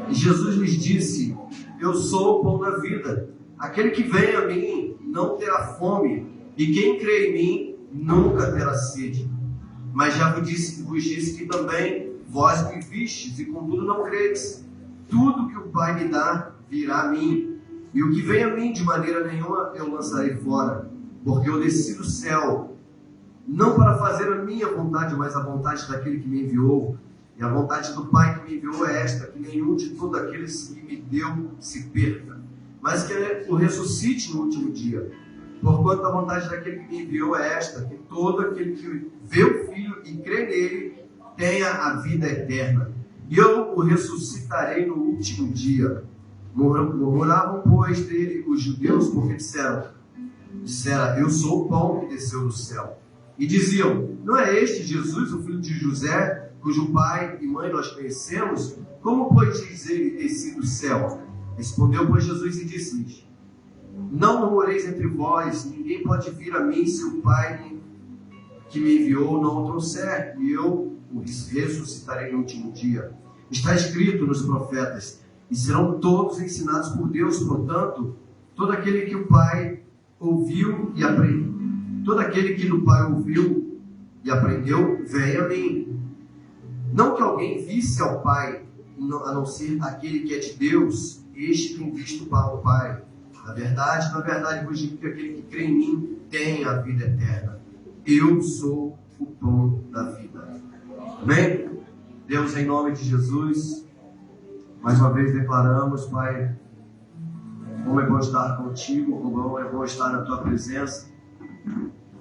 e Jesus lhes disse: eu sou o pão da vida. Aquele que vem a mim não terá fome, e quem crê em mim nunca terá sede. Mas já vos disse que também vós me vistes, e contudo não credes. Tudo que o Pai me dá virá a mim, e o que vem a mim de maneira nenhuma eu lançarei fora, porque eu desci do céu, não para fazer a minha vontade, mas a vontade daquele que me enviou. E a vontade do Pai que me enviou é esta: que nenhum de todos aqueles que me deu se perca, mas que o ressuscite no último dia. Porquanto a vontade daquele que me enviou é esta: que todo aquele que vê o Filho e crê nele tenha a vida eterna. E eu o ressuscitarei no último dia. Murmuravam, pois, dele os judeus, porque disseram: eu sou o pão que desceu do céu. E diziam: não é este Jesus, o filho de José, cujo pai e mãe nós conhecemos? Como, pois, diz ele desci do céu? Respondeu, pois, Jesus e disse-lhes: não murmureis entre vós, ninguém pode vir a mim se o Pai que me enviou não o trouxer, e eu o ressuscitarei no último dia. Está escrito nos profetas: e serão todos ensinados por Deus. Portanto, todo aquele que o Pai ouviu e aprendeu, todo aquele que do Pai ouviu e aprendeu, vem a mim. Não que alguém visse ao Pai, a não ser aquele que é de Deus, este tem visto para o Pai. Na verdade vos digo que aquele que crê em mim tem a vida eterna. Eu sou o pão da vida. Amém? Deus, em nome de Jesus, mais uma vez declaramos, Pai, como é bom estar contigo, como é bom estar na tua presença,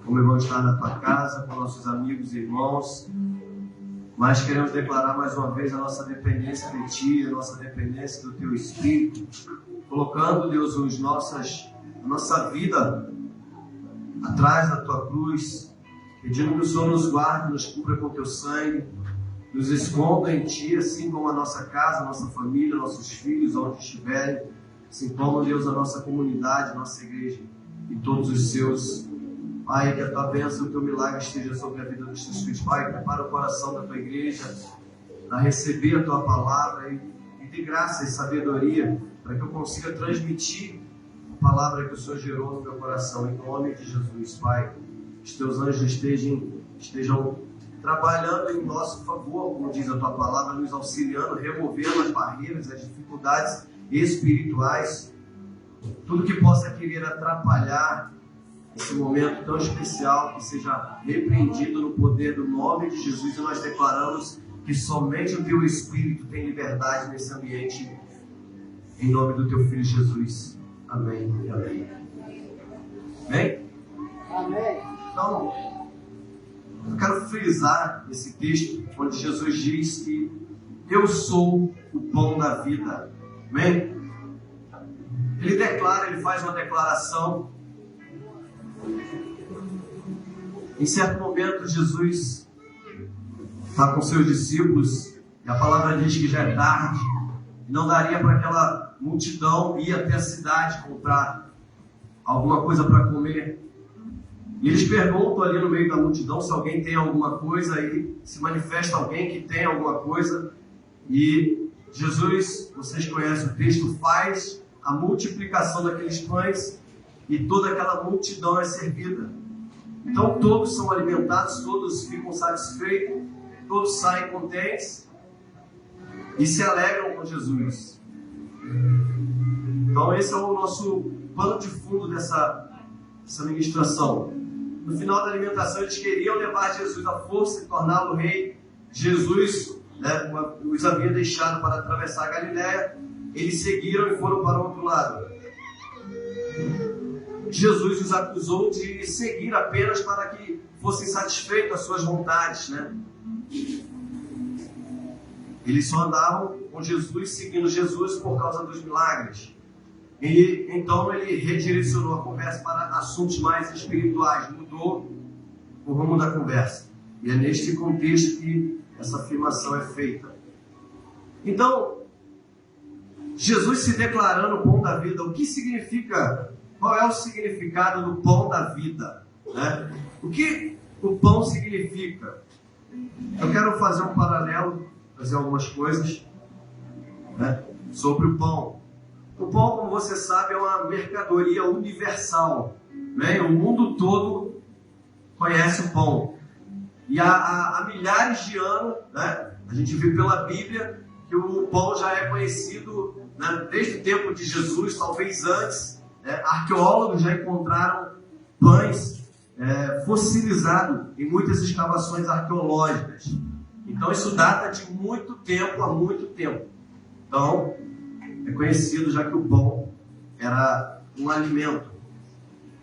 como é bom estar na tua casa, com nossos amigos e irmãos. Mas queremos declarar mais uma vez a nossa dependência de Ti, a nossa dependência do Teu Espírito, colocando, Deus, a nossa vida atrás da Tua cruz, pedindo que o Senhor nos guarde, nos cubra com Teu sangue, nos esconda em Ti, assim como a nossa casa, a nossa família, nossos filhos, onde estiverem, assim como, Deus, a nossa comunidade, a nossa igreja e todos os seus. Pai, que a Tua bênção e o Teu milagre esteja sobre a vida dos Teus filhos. Pai, prepara o coração da Tua igreja para receber a Tua palavra e dê graça e sabedoria para que eu consiga transmitir a palavra que o Senhor gerou no meu coração, em nome de Jesus. Pai, que os Teus anjos estejam trabalhando em nosso favor, como diz a Tua palavra, nos auxiliando, removendo as barreiras, as dificuldades espirituais, tudo que possa querer atrapalhar esse momento tão especial, que seja repreendido no poder do nome de Jesus. E nós declaramos que somente o Teu Espírito tem liberdade nesse ambiente, em nome do Teu Filho Jesus. Amém e amém. Amém? Amém. Então, eu quero frisar esse texto onde Jesus diz que eu sou o pão da vida. Amém? Ele faz uma declaração. Em certo momento, Jesus está com seus discípulos e a palavra diz que já é tarde, não daria para aquela multidão ir até a cidade comprar alguma coisa para comer. E eles perguntam ali no meio da multidão se alguém tem alguma coisa, aí se manifesta alguém que tem alguma coisa, e Jesus, vocês conhecem o texto, faz a multiplicação daqueles pães e toda aquela multidão é servida. Então todos são alimentados, todos ficam satisfeitos, todos saem contentes e se alegram com Jesus. Então esse é o nosso pano de fundo dessa ministração. No final da alimentação eles queriam levar Jesus à força e torná-lo rei. Jesus, os havia deixado para atravessar a Galileia. Eles seguiram e foram para o outro lado. Jesus os acusou de seguir apenas para que fossem satisfeitos as suas vontades, Eles só andavam com Jesus, seguindo Jesus por causa dos milagres. E então ele redirecionou a conversa para assuntos mais espirituais, mudou o rumo da conversa. E é neste contexto que essa afirmação é feita. Então, Jesus se declarando o pão da vida, o que significa? Qual é o significado do pão da vida? O que o pão significa? Eu quero fazer um paralelo, fazer algumas coisas sobre o pão. O pão, como você sabe, é uma mercadoria universal. O mundo todo conhece o pão. E há milhares de anos, a gente vê pela Bíblia que o pão já é conhecido desde o tempo de Jesus, talvez antes. Arqueólogos já encontraram pães fossilizados em muitas escavações arqueológicas. Então isso data de muito tempo, há muito tempo. Então é conhecido já que o pão era um alimento.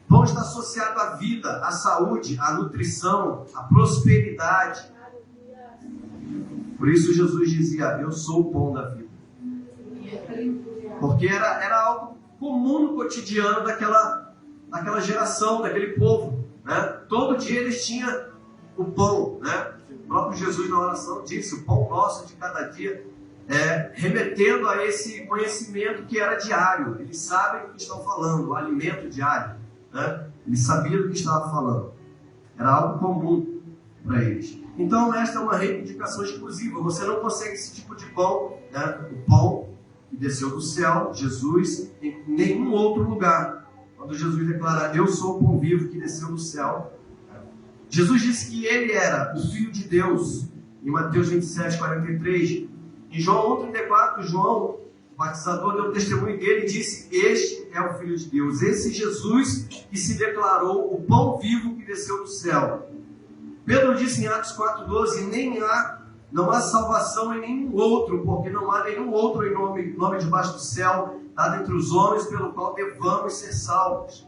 O pão está associado à vida, à saúde, à nutrição, à prosperidade. Por isso Jesus dizia, eu sou o pão da vida. Porque era algo comum no cotidiano daquela geração, daquele povo. Todo dia eles tinham o pão. O próprio Jesus na oração disse, o pão nosso de cada dia, remetendo a esse conhecimento que era diário. Eles sabem do que estão falando, o alimento diário. Eles sabiam do que estavam falando. Era algo comum para eles. Então esta é uma reivindicação exclusiva. Você não consegue esse tipo de pão, o pão que desceu do céu, Jesus, em nenhum outro lugar. Quando Jesus declara, eu sou o pão vivo que desceu do céu. Jesus disse que ele era o Filho de Deus, em Mateus 27, 43. Em João 1,34, João, o batizador, deu testemunho dele e disse, este é o Filho de Deus. Esse Jesus que se declarou o pão vivo que desceu do céu. Pedro disse em Atos 4,12, não há salvação em nenhum outro, porque não há nenhum outro em nome debaixo do céu, dado entre os homens, pelo qual devamos ser salvos.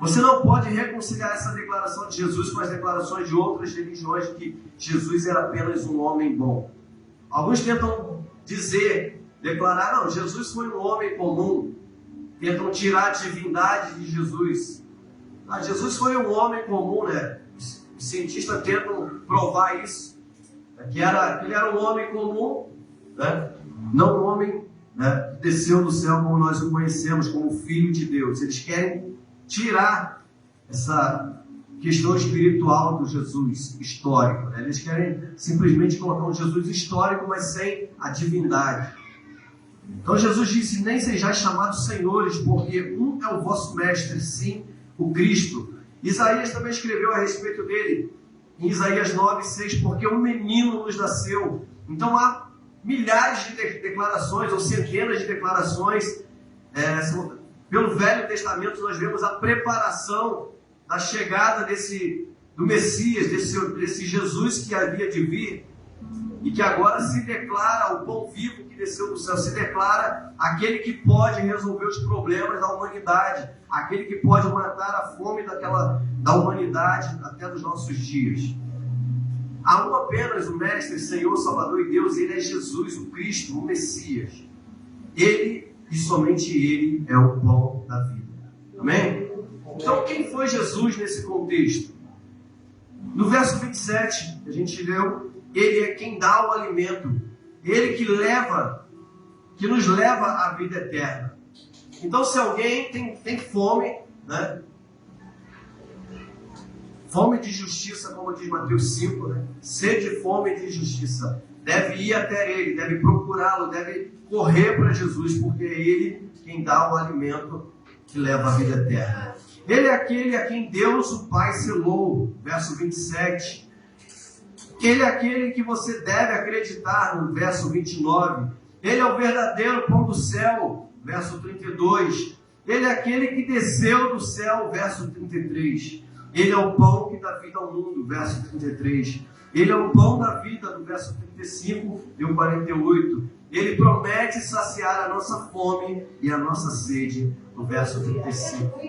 Você não pode reconciliar essa declaração de Jesus com as declarações de outras religiões de que Jesus era apenas um homem bom. Alguns tentam declarar, não, Jesus foi um homem comum. Tentam tirar a divindade de Jesus. Jesus foi um homem comum, Os cientistas tentam provar isso. que ele era um homem comum, né? Não um homem, né, que desceu do céu como nós o conhecemos, como Filho de Deus. Eles querem tirar essa questão espiritual do Jesus histórico, né? Eles querem simplesmente colocar um Jesus histórico, mas sem a divindade. Então Jesus disse: nem sejais chamados senhores, porque um é o vosso mestre, sim, o Cristo. Isaías também escreveu a respeito dele, em Isaías 9:6, porque um menino nos nasceu. Então há milhares de declarações, ou centenas de declarações. Pelo Velho Testamento nós vemos a preparação da chegada do Messias, desse Jesus que havia de vir, e que agora se declara o pão vivo que desceu do céu, se declara aquele que pode resolver os problemas da humanidade, aquele que pode matar a fome da humanidade até dos nossos dias. Há um apenas, o Mestre, Senhor, Salvador e Deus, ele é Jesus, o Cristo, o Messias. Ele, e somente ele, é o pão da vida. Amém? Então, quem foi Jesus nesse contexto? No verso 27, a gente leu: ele é quem dá o alimento, ele que nos leva à vida eterna. Então, se alguém tem fome, né? Fome de justiça, como diz Mateus 5, né? Sede, fome de justiça, deve ir até ele, deve procurá-lo, deve correr para Jesus, porque é ele quem dá o alimento que leva à vida eterna. Ele é aquele a quem Deus, o Pai, selou, verso 27. Ele é aquele que você deve acreditar, no verso 29. Ele é o verdadeiro pão do céu, verso 32. Ele é aquele que desceu do céu, verso 33. Ele é o pão que dá vida ao mundo, verso 33. Ele é o pão da vida, do verso 35 e o 48. Ele promete saciar a nossa fome e a nossa sede, no verso 35.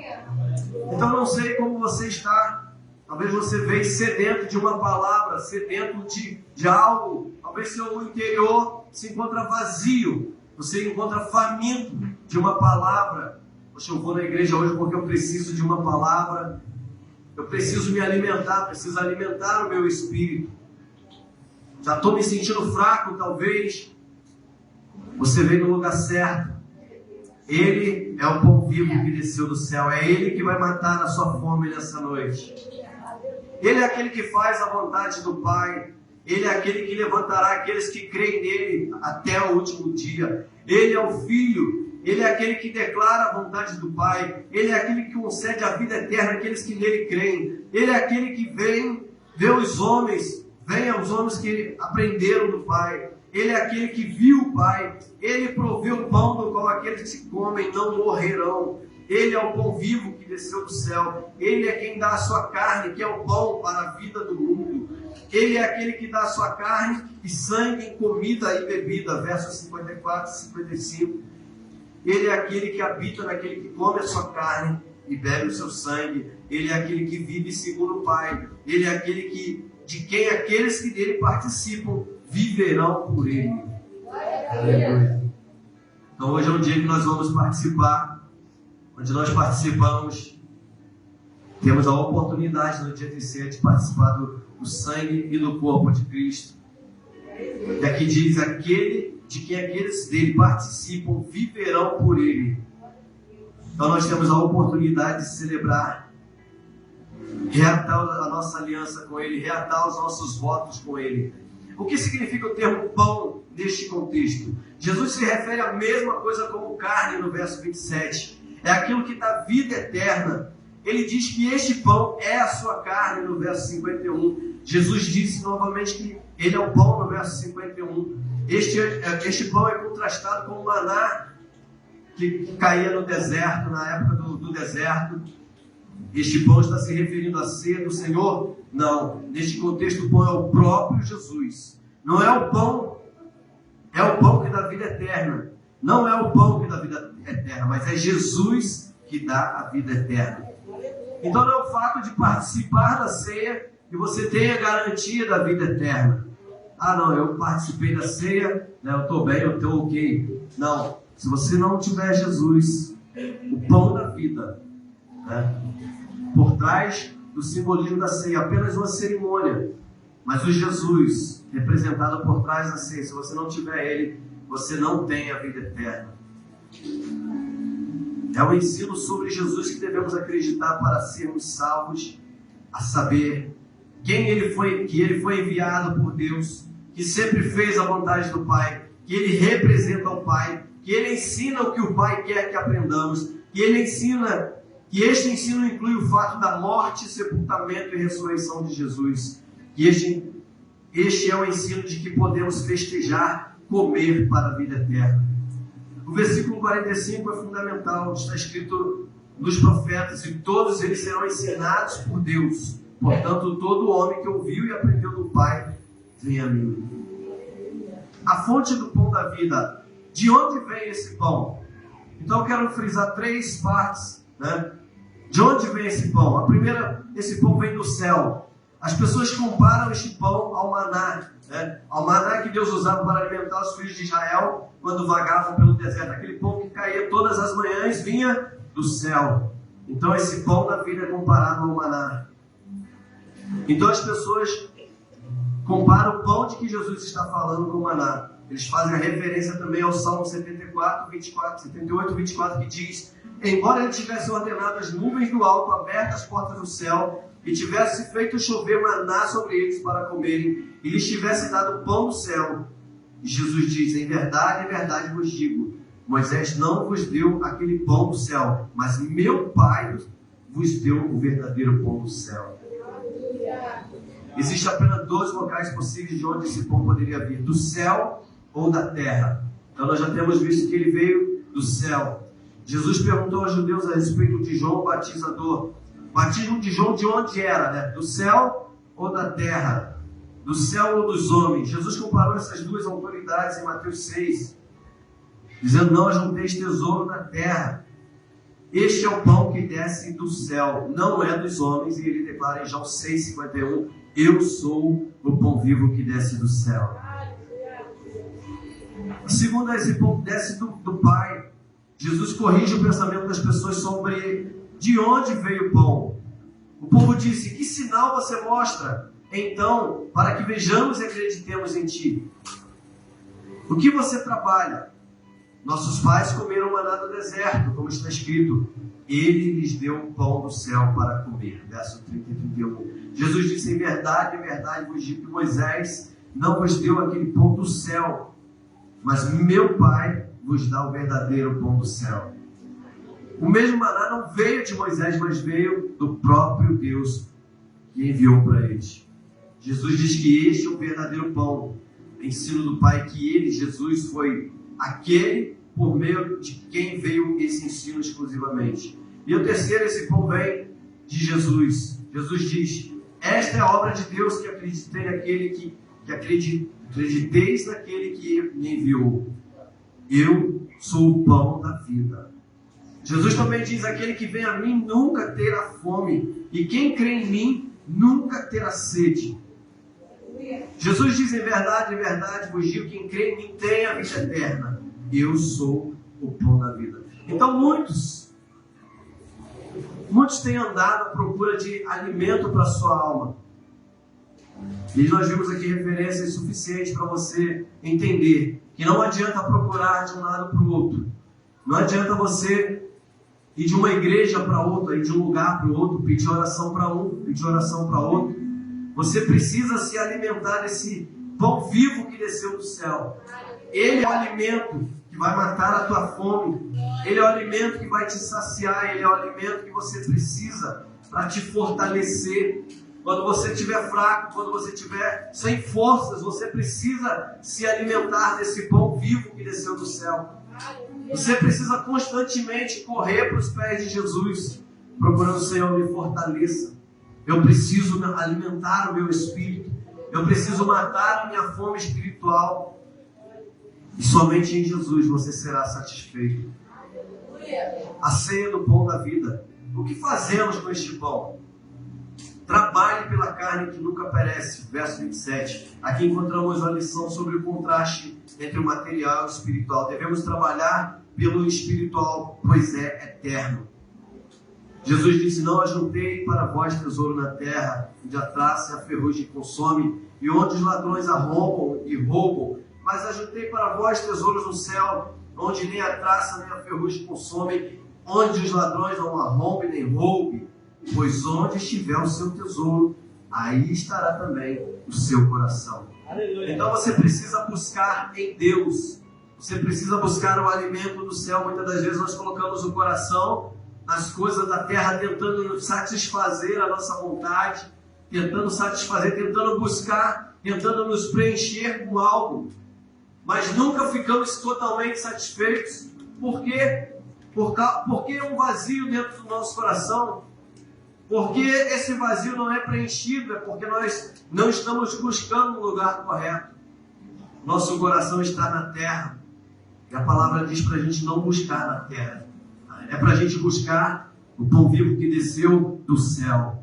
Então, não sei como você está. Talvez você veio sedento de uma palavra, sedento de algo. Talvez seu interior se encontra vazio. Você encontra faminto de uma palavra. Poxa, eu vou na igreja hoje porque eu preciso de uma palavra. Eu preciso me alimentar, preciso alimentar o meu espírito. Já estou me sentindo fraco, talvez. Você veio no lugar certo. Ele é o pão vivo que desceu do céu. É ele que vai matar a sua fome nessa noite. Ele é aquele que faz a vontade do Pai. Ele é aquele que levantará aqueles que creem nele até o último dia. Ele é o Filho. Ele é aquele que declara a vontade do Pai. Ele é aquele que concede a vida eterna àqueles que nele creem. Ele é aquele que vem os homens que aprenderam do Pai. Ele é aquele que viu o Pai. Ele proveu o pão do qual aqueles que comem não morrerão. Ele é o pão vivo que desceu do céu. Ele é quem dá a sua carne, que é o pão para a vida do mundo. Ele é aquele que dá a sua carne e sangue em comida e bebida. Versos 54 e 55. Ele é aquele que habita naquele que come a sua carne e bebe o seu sangue. Ele é aquele que vive segundo o Pai. Ele é aquele de quem aqueles que dele participam viverão por ele. Aleluia. Então hoje é um dia que nós vamos participar. Onde nós participamos, temos a oportunidade no dia terceiro de participar do sangue e do corpo de Cristo. E aqui diz: aquele de quem aqueles dele participam viverão por ele. Então nós temos a oportunidade de celebrar, reatar a nossa aliança com ele, reatar os nossos votos com ele. O que significa o termo pão neste contexto? Jesus se refere à mesma coisa como carne no verso 27. É aquilo que dá vida eterna. Ele diz que este pão é a sua carne no verso 51. Jesus disse novamente que ele é o pão no verso 51. Este pão é contrastado com o maná que caía no deserto, na época do deserto. Este pão está se referindo à ceia do Senhor? Não. Neste contexto, o pão é o próprio Jesus. Não é o pão, é o pão que dá vida eterna. Não é o pão que dá vida eterna, mas é Jesus que dá a vida eterna. Então não é o fato de participar da ceia que você tem a garantia da vida eterna. Ah, não, eu participei da ceia, né, eu estou bem, eu estou ok. Não, se você não tiver Jesus, o pão da vida, né, por trás do simbolismo da ceia, apenas uma cerimônia. Mas o Jesus, representado por trás da ceia, se você não tiver ele, você não tem a vida eterna. É o ensino sobre Jesus que devemos acreditar para sermos salvos, a saber quem ele foi, que ele foi enviado por Deus, que sempre fez a vontade do Pai, que ele representa o Pai, que ele ensina o que o Pai quer que aprendamos, que ele ensina, que este ensino inclui o fato da morte, sepultamento e ressurreição de Jesus. Que este é o ensino de que podemos festejar, comer para a vida eterna. O versículo 45 é fundamental, está escrito nos profetas, e todos eles serão ensinados por Deus. Portanto, todo homem que ouviu e aprendeu do Pai, vem a mim. A fonte do pão da vida. De onde vem esse pão? Então eu quero frisar 3 partes, né? De onde vem esse pão? A primeira, esse pão vem do céu. As pessoas comparam este pão ao maná, né? Ao maná que Deus usava para alimentar os filhos de Israel quando vagavam pelo deserto. Aquele pão que caía todas as manhãs vinha do céu. Então esse pão da vida é comparado ao maná. Então as pessoas comparam o pão de que Jesus está falando com o maná. Eles fazem a referência também ao Salmo 78, 24, que diz: embora ele tivesse ordenado as nuvens do alto, abertas as portas do céu, e tivesse feito chover maná sobre eles para comerem, e lhes tivesse dado pão do céu. E Jesus diz: em verdade vos digo, Moisés não vos deu aquele pão do céu, mas meu Pai vos deu o verdadeiro pão do céu. Existem apenas 2 locais possíveis de onde esse pão poderia vir: do céu ou da terra. Então nós já temos visto que ele veio do céu. Jesus perguntou aos judeus a respeito de João o Batizador. O batismo de João de onde era, né? Do céu ou da terra? Do céu ou dos homens? Jesus comparou essas 2 autoridades em Mateus 6, dizendo: não ajunteis tesouro na terra. Este é o pão que desce do céu, não é dos homens. E ele declara em João 6,51: eu sou o pão vivo que desce do céu. Segundo, esse pão que desce do Pai. Jesus corrige o pensamento das pessoas sobre de onde veio o pão. O povo disse: que sinal você mostra, então, para que vejamos e acreditemos em ti? O que você trabalha? Nossos pais comeram maná do deserto, como está escrito: ele lhes deu o pão do céu para comer. Verso 30 e 31. Jesus disse: em verdade vos digo que Moisés não vos deu aquele pão do céu, mas meu Pai vos dá o verdadeiro pão do céu. O mesmo maná não veio de Moisés, mas veio do próprio Deus que enviou para eles. Jesus diz que este é o verdadeiro pão. Ensino do Pai que ele, Jesus, foi aquele por meio de quem veio esse ensino exclusivamente. E o terceiro, esse pão vem de Jesus. Jesus diz: esta é a obra de Deus, que acreditei naquele que acrediteis naquele que me enviou. Eu sou o pão da vida. Jesus também diz: aquele que vem a mim nunca terá fome, e quem crê em mim nunca terá sede. Jesus diz: em verdade vos digo, quem crê em mim tem a vida eterna. Eu sou o pão da vida. Então muitos têm andado à procura de alimento para a sua alma. E nós vimos aqui referências suficientes para você entender que não adianta procurar de um lado para o outro. Não adianta você ir de uma igreja para outra, ir de um lugar para o outro, pedir oração para um, pedir oração para outro. Você precisa se alimentar desse pão vivo que desceu do céu. Ele é o alimento que vai matar a tua fome. Ele é o alimento que vai te saciar. Ele é o alimento que você precisa para te fortalecer. Quando você estiver fraco, quando você estiver sem forças, você precisa se alimentar desse pão vivo que desceu do céu. Você precisa constantemente correr para os pés de Jesus, procurando: Senhor, me fortaleça. Eu preciso alimentar o meu espírito. Eu preciso matar a minha fome espiritual. E somente em Jesus você será satisfeito. A ceia do pão da vida. O que fazemos com este pão? Trabalhe pela carne que nunca perece. Verso 27. Aqui encontramos uma lição sobre o contraste entre o material e o espiritual. Devemos trabalhar pelo espiritual, pois é eterno. Jesus disse: não ajuntei para vós tesouro na terra, onde a traça e a ferrugem consome, e onde os ladrões arrombam e roubam, mas ajuntei para vós tesouros no céu, onde nem a traça nem a ferrugem consome, onde os ladrões não arrombem nem roubem, pois onde estiver o seu tesouro, aí estará também o seu coração. Aleluia. Então você precisa buscar em Deus, você precisa buscar o alimento do céu. Muitas das vezes nós colocamos o coração nas coisas da terra, tentando satisfazer a nossa vontade, tentando satisfazer, tentando buscar, tentando nos preencher com algo, mas nunca ficamos totalmente satisfeitos. Por quê? Porque um vazio dentro do nosso coração. Porque esse vazio não é preenchido, é porque nós não estamos buscando o lugar correto. Nosso coração está na terra, e a palavra diz para a gente não buscar na terra, é para a gente buscar o pão vivo que desceu do céu.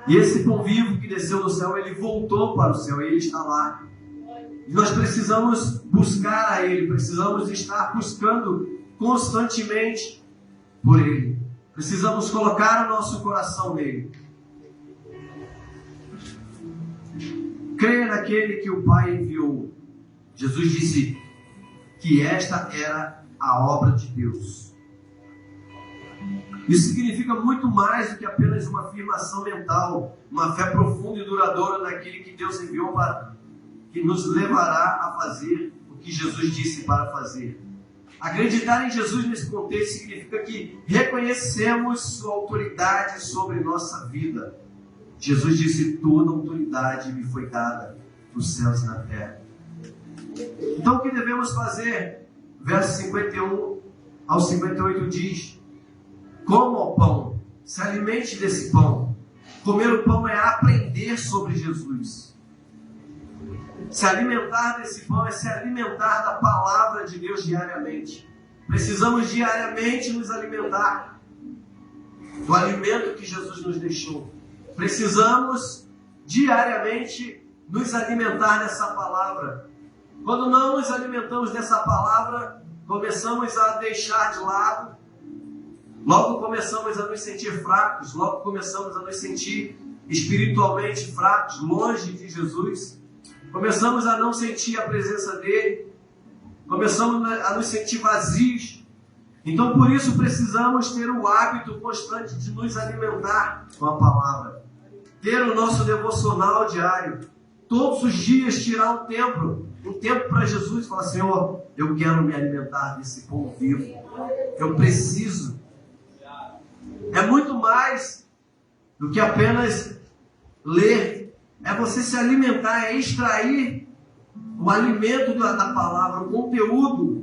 E esse pão vivo que desceu do céu, ele voltou para o céu, e ele está lá. E nós precisamos buscar a ele, precisamos estar buscando constantemente por ele. Precisamos colocar o nosso coração nele. Creia naquele que o Pai enviou. Jesus disse que esta era a obra de Deus. Isso significa muito mais do que apenas uma afirmação mental, uma fé profunda e duradoura naquele que Deus enviou, para que nos levará a fazer o que Jesus disse para fazer. Acreditar em Jesus nesse contexto significa que reconhecemos sua autoridade sobre nossa vida. Jesus disse: toda autoridade me foi dada nos céus e na terra. Então o que devemos fazer? Verso 51 ao 58 diz: coma o pão, se alimente desse pão. Comer o pão é aprender sobre Jesus. Se alimentar desse pão é se alimentar da palavra de Deus diariamente. Precisamos diariamente nos alimentar do alimento que Jesus nos deixou. Precisamos diariamente nos alimentar dessa palavra. Quando não nos alimentamos dessa palavra, começamos a deixar de lado. Logo começamos a nos sentir fracos. Logo começamos a nos sentir espiritualmente fracos, longe de Jesus. Começamos a não sentir a presença dele. Começamos a nos sentir vazios. Então, por isso, precisamos ter o hábito constante de nos alimentar com a palavra. Ter o nosso devocional diário. Todos os dias tirar um tempo para Jesus. Falar: Senhor, eu quero me alimentar desse pão vivo. Eu preciso. É muito mais do que apenas ler. É você se alimentar, é extrair o alimento da palavra, o conteúdo.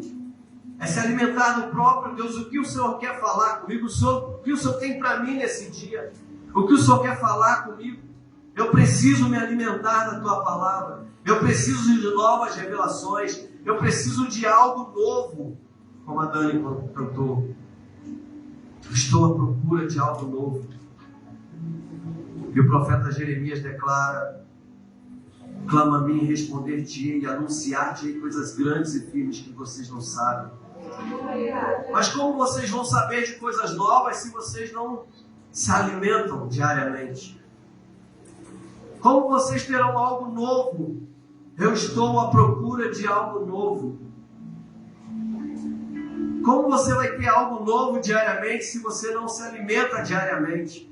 É se alimentar do próprio Deus. O que o Senhor quer falar comigo? O que o Senhor tem para mim nesse dia? O que o Senhor quer falar comigo? Eu preciso me alimentar da Tua palavra. Eu preciso de novas revelações. Eu preciso de algo novo. Como a Dani cantou. Estou à procura de algo novo. E o profeta Jeremias declara: clama a mim e responder-te-ei, e anunciar-te-ei coisas grandes e firmes que vocês não sabem. Mas como vocês vão saber de coisas novas se vocês não se alimentam diariamente? Como vocês terão algo novo? Eu estou à procura de algo novo. Como você vai ter algo novo diariamente se você não se alimenta diariamente?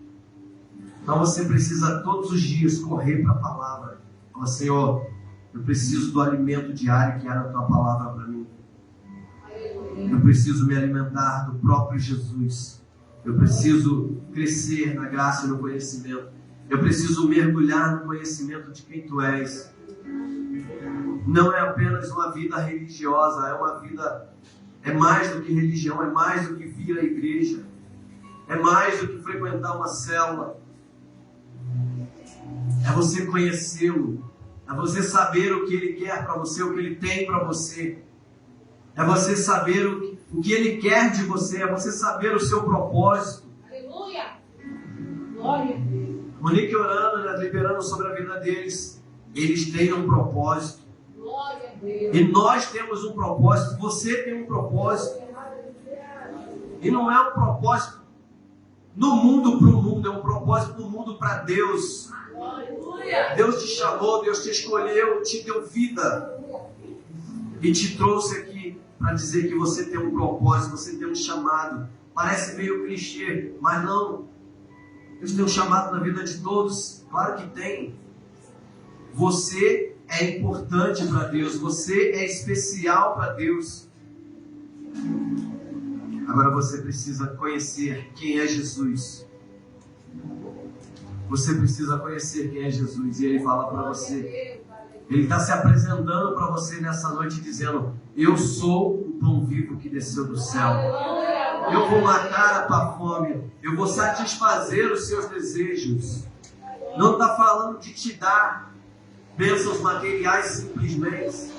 Então você precisa todos os dias correr para a palavra. Fala: Senhor, eu preciso do alimento diário que há na Tua palavra para mim. Eu preciso me alimentar do próprio Jesus. Eu preciso crescer na graça e no conhecimento. Eu preciso mergulhar no conhecimento de quem Tu és. Não é apenas uma vida religiosa, é uma vida, é mais do que religião, é mais do que vir à igreja, é mais do que frequentar uma célula. É você conhecê-lo, é você saber o que Ele quer para você, o que Ele tem para você. É você saber o que Ele quer de você, é você saber o seu propósito. Aleluia! Glória! Monique orando, né, liberando sobre a vida deles. Eles têm um propósito. Glória a Deus! E nós temos um propósito, você tem um propósito. E não é um propósito no mundo para o mundo, é um propósito do mundo para Deus. Deus te chamou, Deus te escolheu, te deu vida e te trouxe aqui para dizer que você tem um propósito, você tem um chamado. Parece meio clichê, mas não. Deus tem um chamado na vida de todos, claro que tem. Você é importante para Deus, você é especial para Deus. Agora você precisa conhecer quem é Jesus. Você precisa conhecer quem é Jesus. E Ele fala para você. Ele está se apresentando para você nessa noite dizendo: eu sou o pão vivo que desceu do céu. Eu vou matar a tua fome. Eu vou satisfazer os seus desejos. Não está falando de te dar bênçãos materiais simplesmente,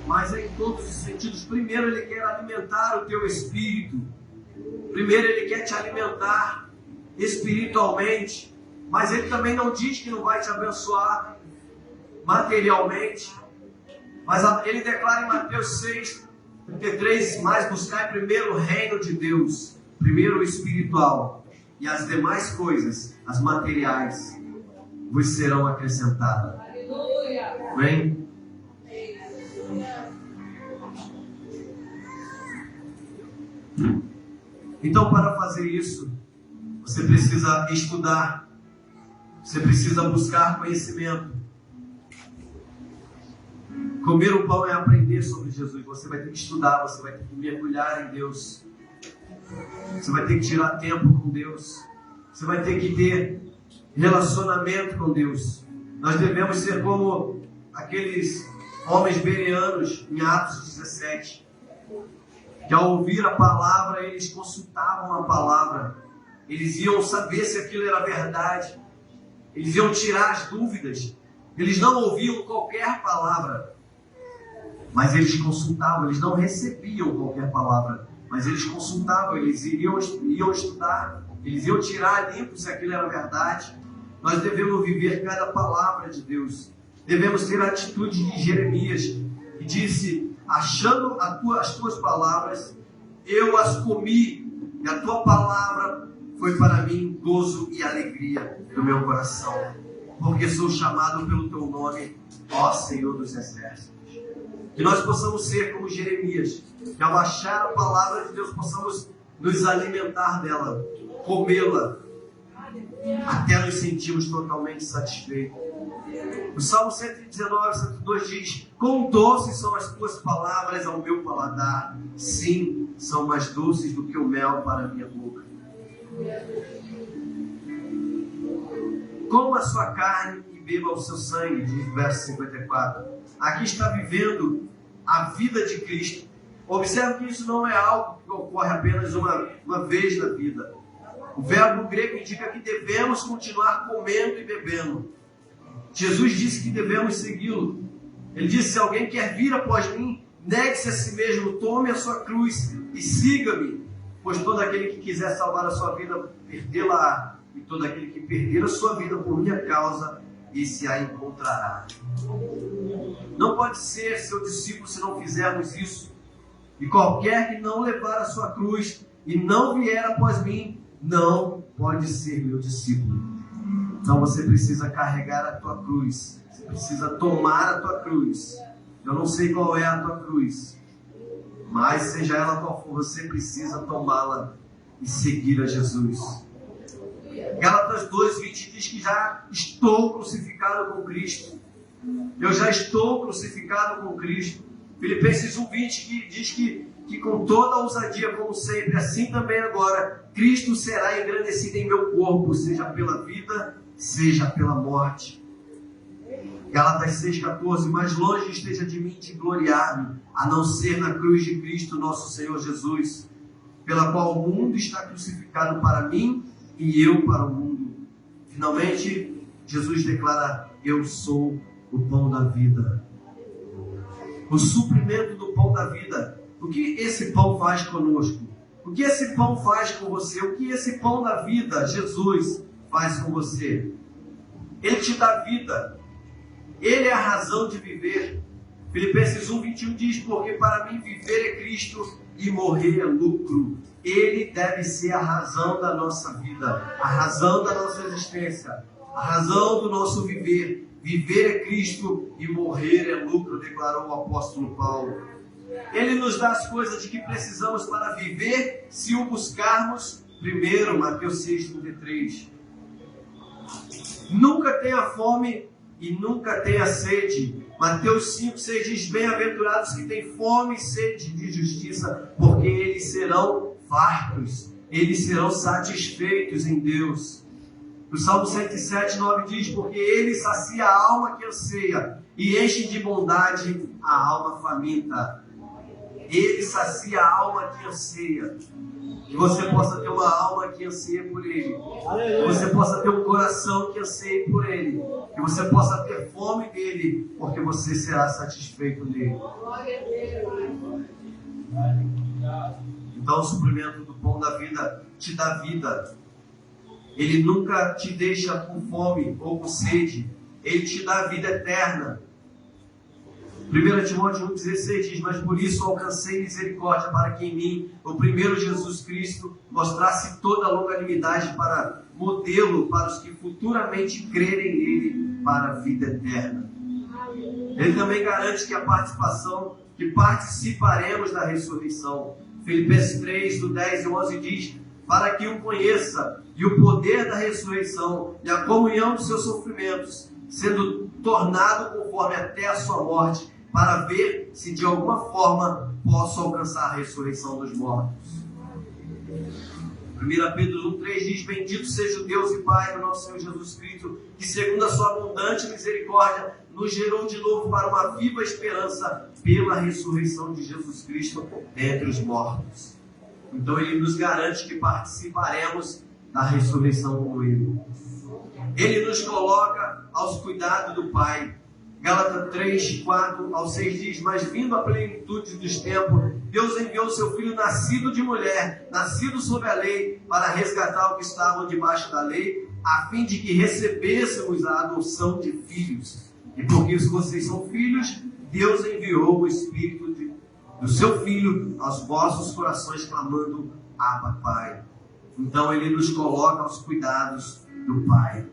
mas é em todos os sentidos. Primeiro Ele quer alimentar o teu espírito. Primeiro Ele quer te alimentar espiritualmente. Mas Ele também não diz que não vai te abençoar materialmente. Mas Ele declara em Mateus 6:33, mas buscar primeiro o reino de Deus, primeiro o espiritual, e as demais coisas, as materiais, vos serão acrescentadas. Amém? Então, para fazer isso, você precisa estudar, você precisa buscar conhecimento. Comer o pão é aprender sobre Jesus. Você vai ter que estudar, você vai ter que mergulhar em Deus. Você vai ter que tirar tempo com Deus. Você vai ter que ter relacionamento com Deus. Nós devemos ser como aqueles homens bereanos em Atos 17, que ao ouvir a palavra, eles consultavam a palavra. Eles iam saber se aquilo era verdade. Eles iam tirar as dúvidas. Eles não ouviam qualquer palavra, mas eles consultavam. Eles não recebiam qualquer palavra, mas eles consultavam. Eles iam estudar. Eles iam tirar limpo se aquilo era verdade. Nós devemos viver cada palavra de Deus. Devemos ter a atitude de Jeremias, que disse: achando as tuas palavras, eu as comi, e a tua palavra foi para mim gozo e alegria do meu coração, porque sou chamado pelo teu nome, ó Senhor dos Exércitos. Que nós possamos ser como Jeremias, que ao achar a palavra de Deus possamos nos alimentar dela, comê-la, até nos sentirmos totalmente satisfeitos. O Salmo 119, 102 diz: quão doces são as tuas palavras ao meu paladar, sim, são mais doces do que o mel para a minha boca. Coma a sua carne e beba o seu sangue, diz o verso 54. Aqui está vivendo a vida de Cristo. Observe que isso não é algo que ocorre apenas uma vez na vida. O verbo grego indica que devemos continuar comendo e bebendo. Jesus disse que devemos segui-lo. Ele disse: se alguém quer vir após mim, negue-se a si mesmo, tome a sua cruz e siga-me. Pois todo aquele que quiser salvar a sua vida, perdê-la, e todo aquele que perder a sua vida por minha causa, esse a encontrará. Não pode ser seu discípulo se não fizermos isso. E qualquer que não levar a sua cruz e não vier após mim, não pode ser meu discípulo. Então você precisa carregar a tua cruz. Você precisa tomar a tua cruz. Eu não sei qual é a tua cruz, mas seja ela qual for, você precisa tomá-la e seguir a Jesus. Gálatas 2:20 diz que já estou crucificado com Cristo. Eu já estou crucificado com Cristo. Filipenses 1:20 que diz que com toda a ousadia, como sempre, assim também agora, Cristo será engrandecido em meu corpo, seja pela vida, seja pela morte. Gálatas 6:14, mais longe esteja de mim de gloriar-me, a não ser na cruz de Cristo, nosso Senhor Jesus, pela qual o mundo está crucificado para mim e eu para o mundo. Finalmente, Jesus declara: eu sou o pão da vida. O suprimento do pão da vida. O que esse pão faz conosco? O que esse pão faz com você? O que esse pão da vida, Jesus, faz com você? Ele te dá vida. Ele é a razão de viver. Filipenses 1:21 diz: porque para mim viver é Cristo e morrer é lucro. Ele deve ser a razão da nossa vida, a razão da nossa existência, a razão do nosso viver. Viver é Cristo e morrer é lucro, declarou o apóstolo Paulo. Ele nos dá as coisas de que precisamos para viver, se o buscarmos. Primeiro, Mateus 6,33. Nunca tenha fome e nunca tenha sede. Mateus 5,6 diz: bem-aventurados que têm fome e sede de justiça, porque eles serão fartos, eles serão satisfeitos em Deus. O Salmo 107,9 diz: porque ele sacia a alma que anseia e enche de bondade a alma faminta. Ele sacia a alma que anseia. Que você possa ter uma alma que anseie por Ele. Que você possa ter um coração que anseie por Ele. Que você possa ter fome dEle, porque você será satisfeito nele. Então o suprimento do pão da vida te dá vida. Ele nunca te deixa com fome ou com sede. Ele te dá vida eterna. 1 Timóteo 1,16 diz: mas por isso alcancei misericórdia, para que em mim, o primeiro Jesus Cristo, mostrasse toda a longanimidade para modelo para os que futuramente crerem nele para a vida eterna. Ele também garante que participaremos da ressurreição. Filipenses 3, do 10 e 11 diz: para que o conheça e o poder da ressurreição e a comunhão dos seus sofrimentos, sendo tornado conforme até a sua morte, para ver se de alguma forma posso alcançar a ressurreição dos mortos. 1 Pedro 1,3 diz: bendito seja o Deus e Pai do nosso Senhor Jesus Cristo, que segundo a sua abundante misericórdia, nos gerou de novo para uma viva esperança pela ressurreição de Jesus Cristo dentre os mortos. Então ele nos garante que participaremos da ressurreição com ele. Ele nos coloca aos cuidados do Pai. Gálatas 3, 4 ao 6 diz: mas vindo a plenitude dos tempos, Deus enviou seu Filho nascido de mulher, nascido sob a lei, para resgatar o que estavam debaixo da lei, a fim de que recebêssemos a adoção de filhos. E porque vocês são filhos, Deus enviou o Espírito do seu Filho aos vossos corações, clamando: Abba, Pai. Então ele nos coloca aos cuidados do Pai.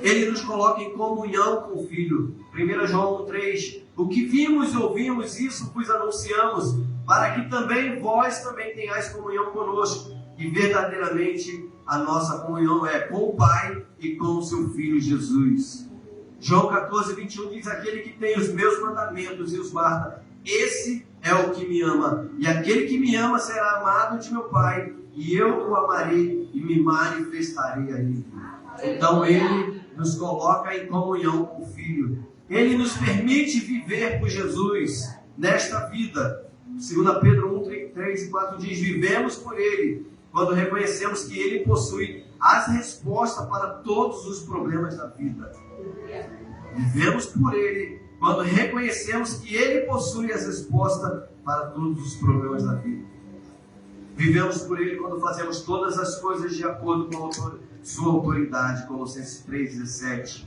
Ele nos coloca em comunhão com o Filho. 1 João 3: o que vimos e ouvimos, isso vos anunciamos, para que também vós também tenhais comunhão conosco. E verdadeiramente a nossa comunhão é com o Pai e com o seu Filho Jesus. João 14, 21 diz: aquele que tem os meus mandamentos e os guarda, esse é o que me ama. E aquele que me ama será amado de meu Pai, e eu o amarei e me manifestarei a ele. Então ele nos coloca em comunhão com o Filho. Ele nos permite viver por Jesus nesta vida. 2 Pedro 1, 3 e 4 diz: vivemos por ele, quando reconhecemos que ele possui as respostas para todos os problemas da vida. Vivemos por ele, quando reconhecemos que ele possui as respostas para todos os problemas da vida. Vivemos por ele quando fazemos todas as coisas de acordo com sua autoridade. Colossenses 3,17.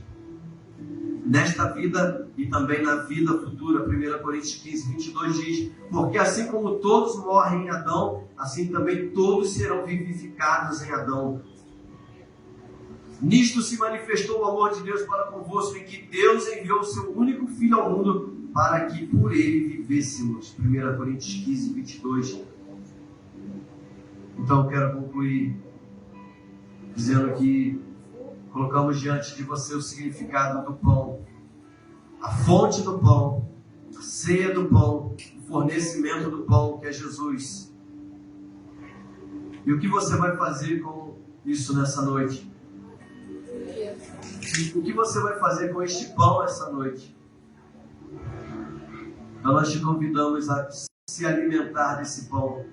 Nesta vida e também na vida futura, 1 Coríntios 15, 22 diz: porque assim como todos morrem em Adão, assim também todos serão vivificados em Adão. Nisto se manifestou o amor de Deus para convosco, em que Deus enviou o seu único Filho ao mundo, para que por ele vivêssemos. 1 Coríntios 15, 22. Então eu quero concluir dizendo que colocamos diante de você o significado do pão, a fonte do pão, a ceia do pão, o fornecimento do pão, que é Jesus. E o que você vai fazer com isso nessa noite? O que você vai fazer com este pão essa noite? Então nós te convidamos a se alimentar desse pão.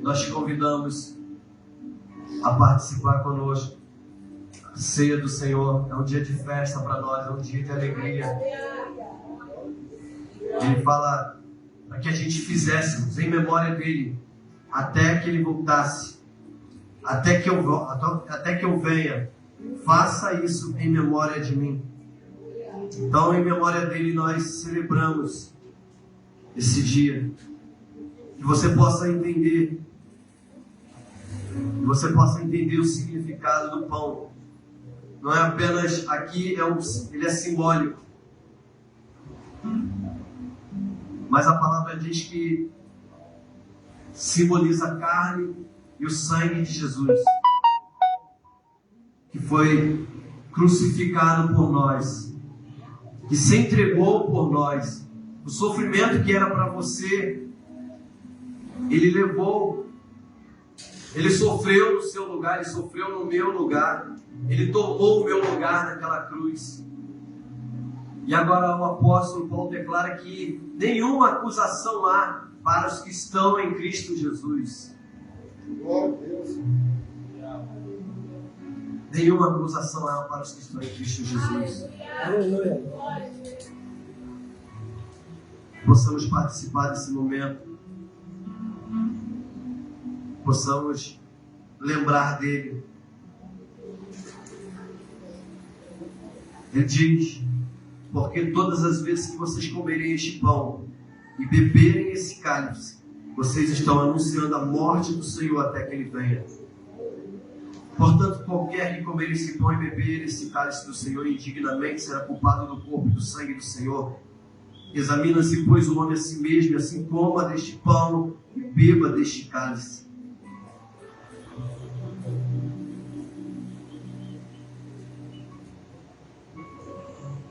Nós te convidamos a participar conosco. A ceia do Senhor é um dia de festa para nós, é um dia de alegria. Ele fala para que a gente fizéssemos em memória dele, até que ele voltasse, até que eu venha. Faça isso em memória de mim. Então, em memória dele, nós celebramos esse dia. Que Que você possa entender. Que você possa entender o significado do pão. Não é apenas aqui, ele é simbólico. Mas a palavra diz que simboliza a carne e o sangue de Jesus, que foi crucificado por nós, que se entregou por nós. O sofrimento que era para você, Ele levou. Ele sofreu no seu lugar, Ele sofreu no meu lugar. Ele tomou o meu lugar naquela cruz. E agora o apóstolo Paulo declara que nenhuma acusação há para os que estão em Cristo Jesus. Glória a Deus. Nenhuma acusação há para os que estão em Cristo Jesus. Aleluia. Possamos participar desse momento. Possamos lembrar dele. Ele diz: porque todas as vezes que vocês comerem este pão e beberem esse cálice, vocês estão anunciando a morte do Senhor até que Ele venha. Portanto, qualquer que comer esse pão e beber esse cálice do Senhor indignamente será culpado do corpo e do sangue do Senhor. Examina-se, pois, o homem a si mesmo, e assim coma deste pão e beba deste cálice.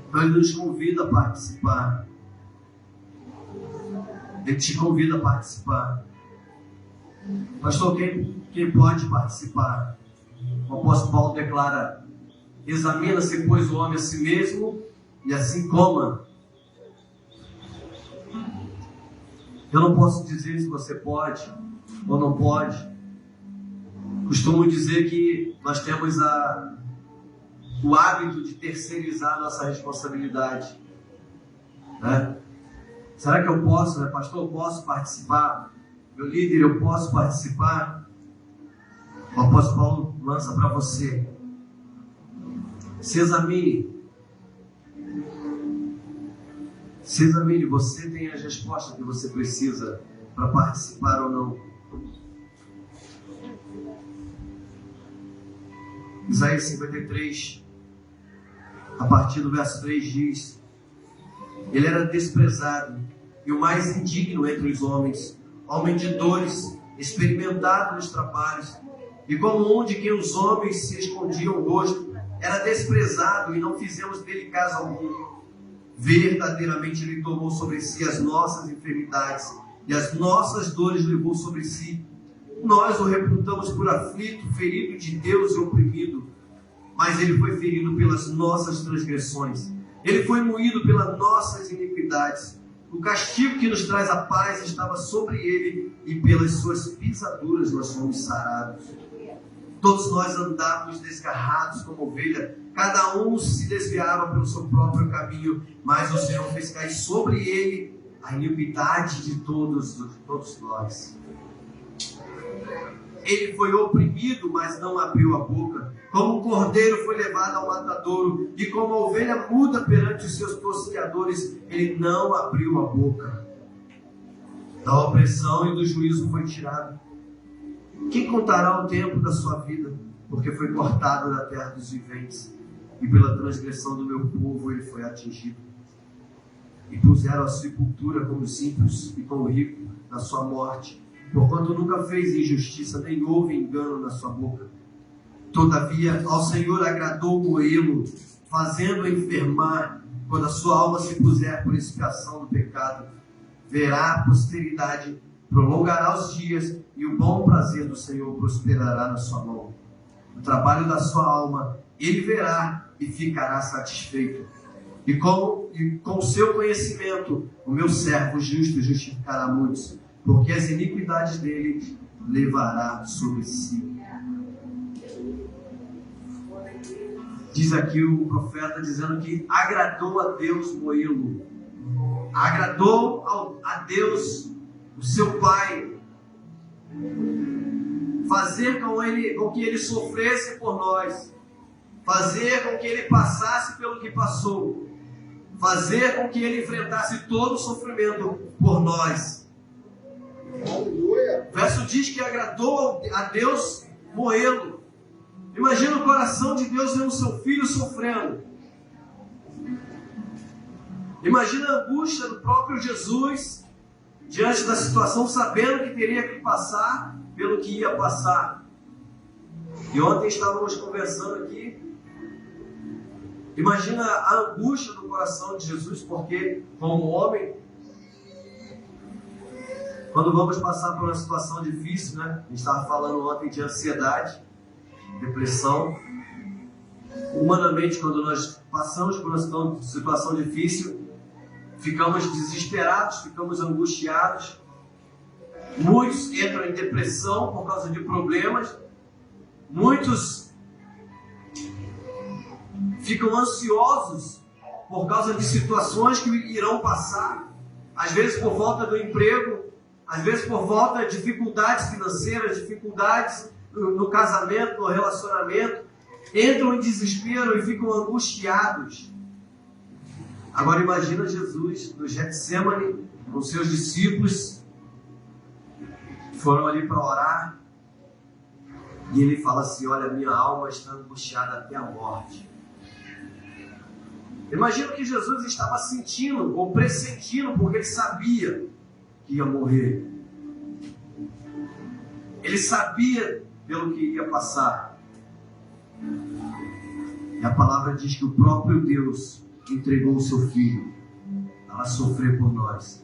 Então Ele nos convida a participar. Ele te convida a participar. Pastor, quem pode participar? O apóstolo Paulo declara: examina-se, pois, o homem a si mesmo, e assim coma. Eu não posso dizer se você pode ou não pode. Costumo dizer que nós temos o hábito de terceirizar a nossa responsabilidade, né? Será que eu posso, né, pastor? Eu posso participar? Meu líder, eu posso participar? O apóstolo Paulo lança para você: se examine. Se examine, você tem as respostas que você precisa para participar ou não. Isaías 53, a partir do verso 3 diz: ele era desprezado e o mais indigno entre os homens, homem de dores, experimentado nos trabalhos, e como um de quem os homens se escondiam o rosto, era desprezado e não fizemos dele caso algum. Verdadeiramente Ele tomou sobre si as nossas enfermidades e as nossas dores levou sobre si. Nós o reputamos por aflito, ferido de Deus e oprimido, mas Ele foi ferido pelas nossas transgressões. Ele foi moído pelas nossas iniquidades. O castigo que nos traz a paz estava sobre Ele, e pelas suas pisaduras nós fomos sarados. Todos nós andávamos desgarrados como ovelha, cada um se desviava pelo seu próprio caminho, mas o Senhor fez cair sobre Ele a iniquidade de todos nós. Ele foi oprimido, mas não abriu a boca. Como um cordeiro foi levado ao matadouro, e como a ovelha muda perante os seus tosqueadores, ele não abriu a boca. Da opressão e do juízo foi tirado. Quem contará o tempo da sua vida? Porque foi cortado da terra dos viventes, e pela transgressão do meu povo ele foi atingido. E puseram a sepultura como os simples e como o rico na sua morte, porquanto nunca fez injustiça, nem houve engano na sua boca. Todavia, ao Senhor agradou moê-lo, fazendo-o enfermar. Quando a sua alma se puser por expiação do pecado, verá a posteridade, prolongará os dias, e o bom prazer do Senhor prosperará na sua mão. O trabalho da sua alma ele verá e ficará satisfeito. E com o seu conhecimento, o meu servo justo justificará muitos, porque as iniquidades dele levará sobre si. Diz aqui o profeta dizendo que agradou a Deus moê-lo. Agradou a Deus, o seu Pai, fazer com que ele sofresse por nós, fazer com que ele passasse pelo que passou, fazer com que ele enfrentasse todo o sofrimento por nós. Aleluia. O verso diz que agradou a Deus moê-lo. Imagina o coração de Deus vendo o seu filho sofrendo. Imagina a angústia do próprio Jesus diante da situação, sabendo que teria que passar pelo que ia passar. E ontem estávamos conversando aqui. Imagina a angústia do coração de Jesus, porque como homem, quando vamos passar por uma situação difícil, né? A gente estava falando ontem de ansiedade, depressão. Humanamente, quando nós passamos por uma situação difícil, ficamos desesperados, ficamos angustiados. Muitos entram em depressão por causa de problemas. Muitos ficam ansiosos por causa de situações que irão passar. Às vezes por falta do emprego, às vezes por falta de dificuldades financeiras, dificuldades no casamento, no relacionamento. Entram em desespero e ficam angustiados. Agora imagina Jesus no Getsemane, com seus discípulos, foram ali para orar, e ele fala assim: olha, minha alma está angustiada até a morte. Imagina o que Jesus estava sentindo, ou pressentindo, porque ele sabia que ia morrer. Ele sabia pelo que ia passar. E a palavra diz que o próprio Deus entregou o seu Filho para sofrer por nós.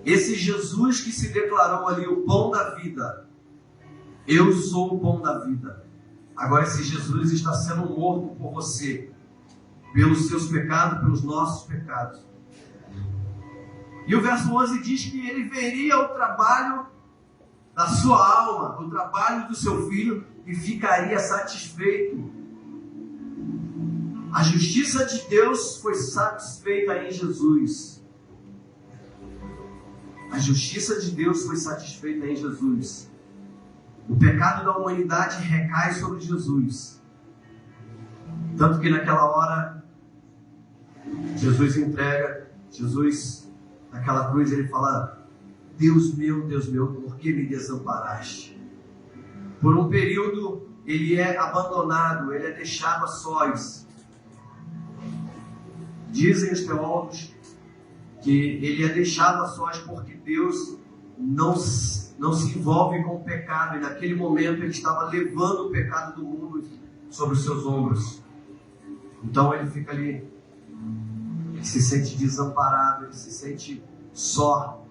Esse Jesus que se declarou ali o pão da vida, eu sou o pão da vida. Agora esse Jesus está sendo morto por você, pelos seus pecados, pelos nossos pecados. E o verso 11 diz que ele veria o trabalho da sua alma, o trabalho do seu Filho, e ficaria satisfeito. A justiça de Deus foi satisfeita em Jesus. A justiça de Deus foi satisfeita em Jesus. O pecado da humanidade recai sobre Jesus. Tanto que naquela hora, Jesus entrega, Jesus, naquela cruz, ele fala: Deus meu, por que me desamparaste? Por um período, ele é abandonado, ele é deixado a sós. Dizem os teólogos que ele é deixado a sós porque Deus não se envolve com o pecado, e naquele momento ele estava levando o pecado do mundo sobre os seus ombros. Então ele fica ali, ele se sente desamparado, ele se sente só.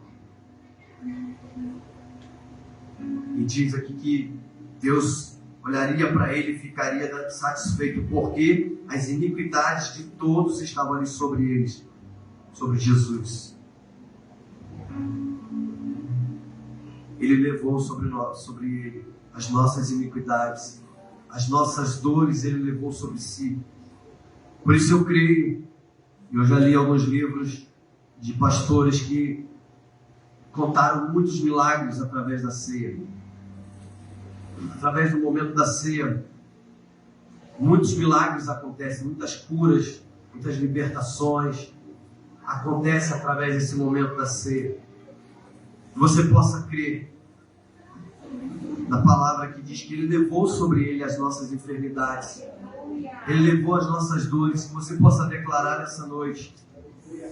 E diz aqui que Deus olharia para ele e ficaria satisfeito, porque as iniquidades de todos estavam ali sobre eles, sobre Jesus. Ele levou sobre ele as nossas iniquidades, as nossas dores ele levou sobre si. Por isso eu creio, e eu já li alguns livros de pastores que contaram muitos milagres através da ceia. Através do momento da ceia, muitos milagres acontecem, muitas curas, muitas libertações acontecem através desse momento da ceia. Que você possa crer na palavra que diz que ele levou sobre ele as nossas enfermidades, ele levou as nossas dores. Que você possa declarar nessa noite: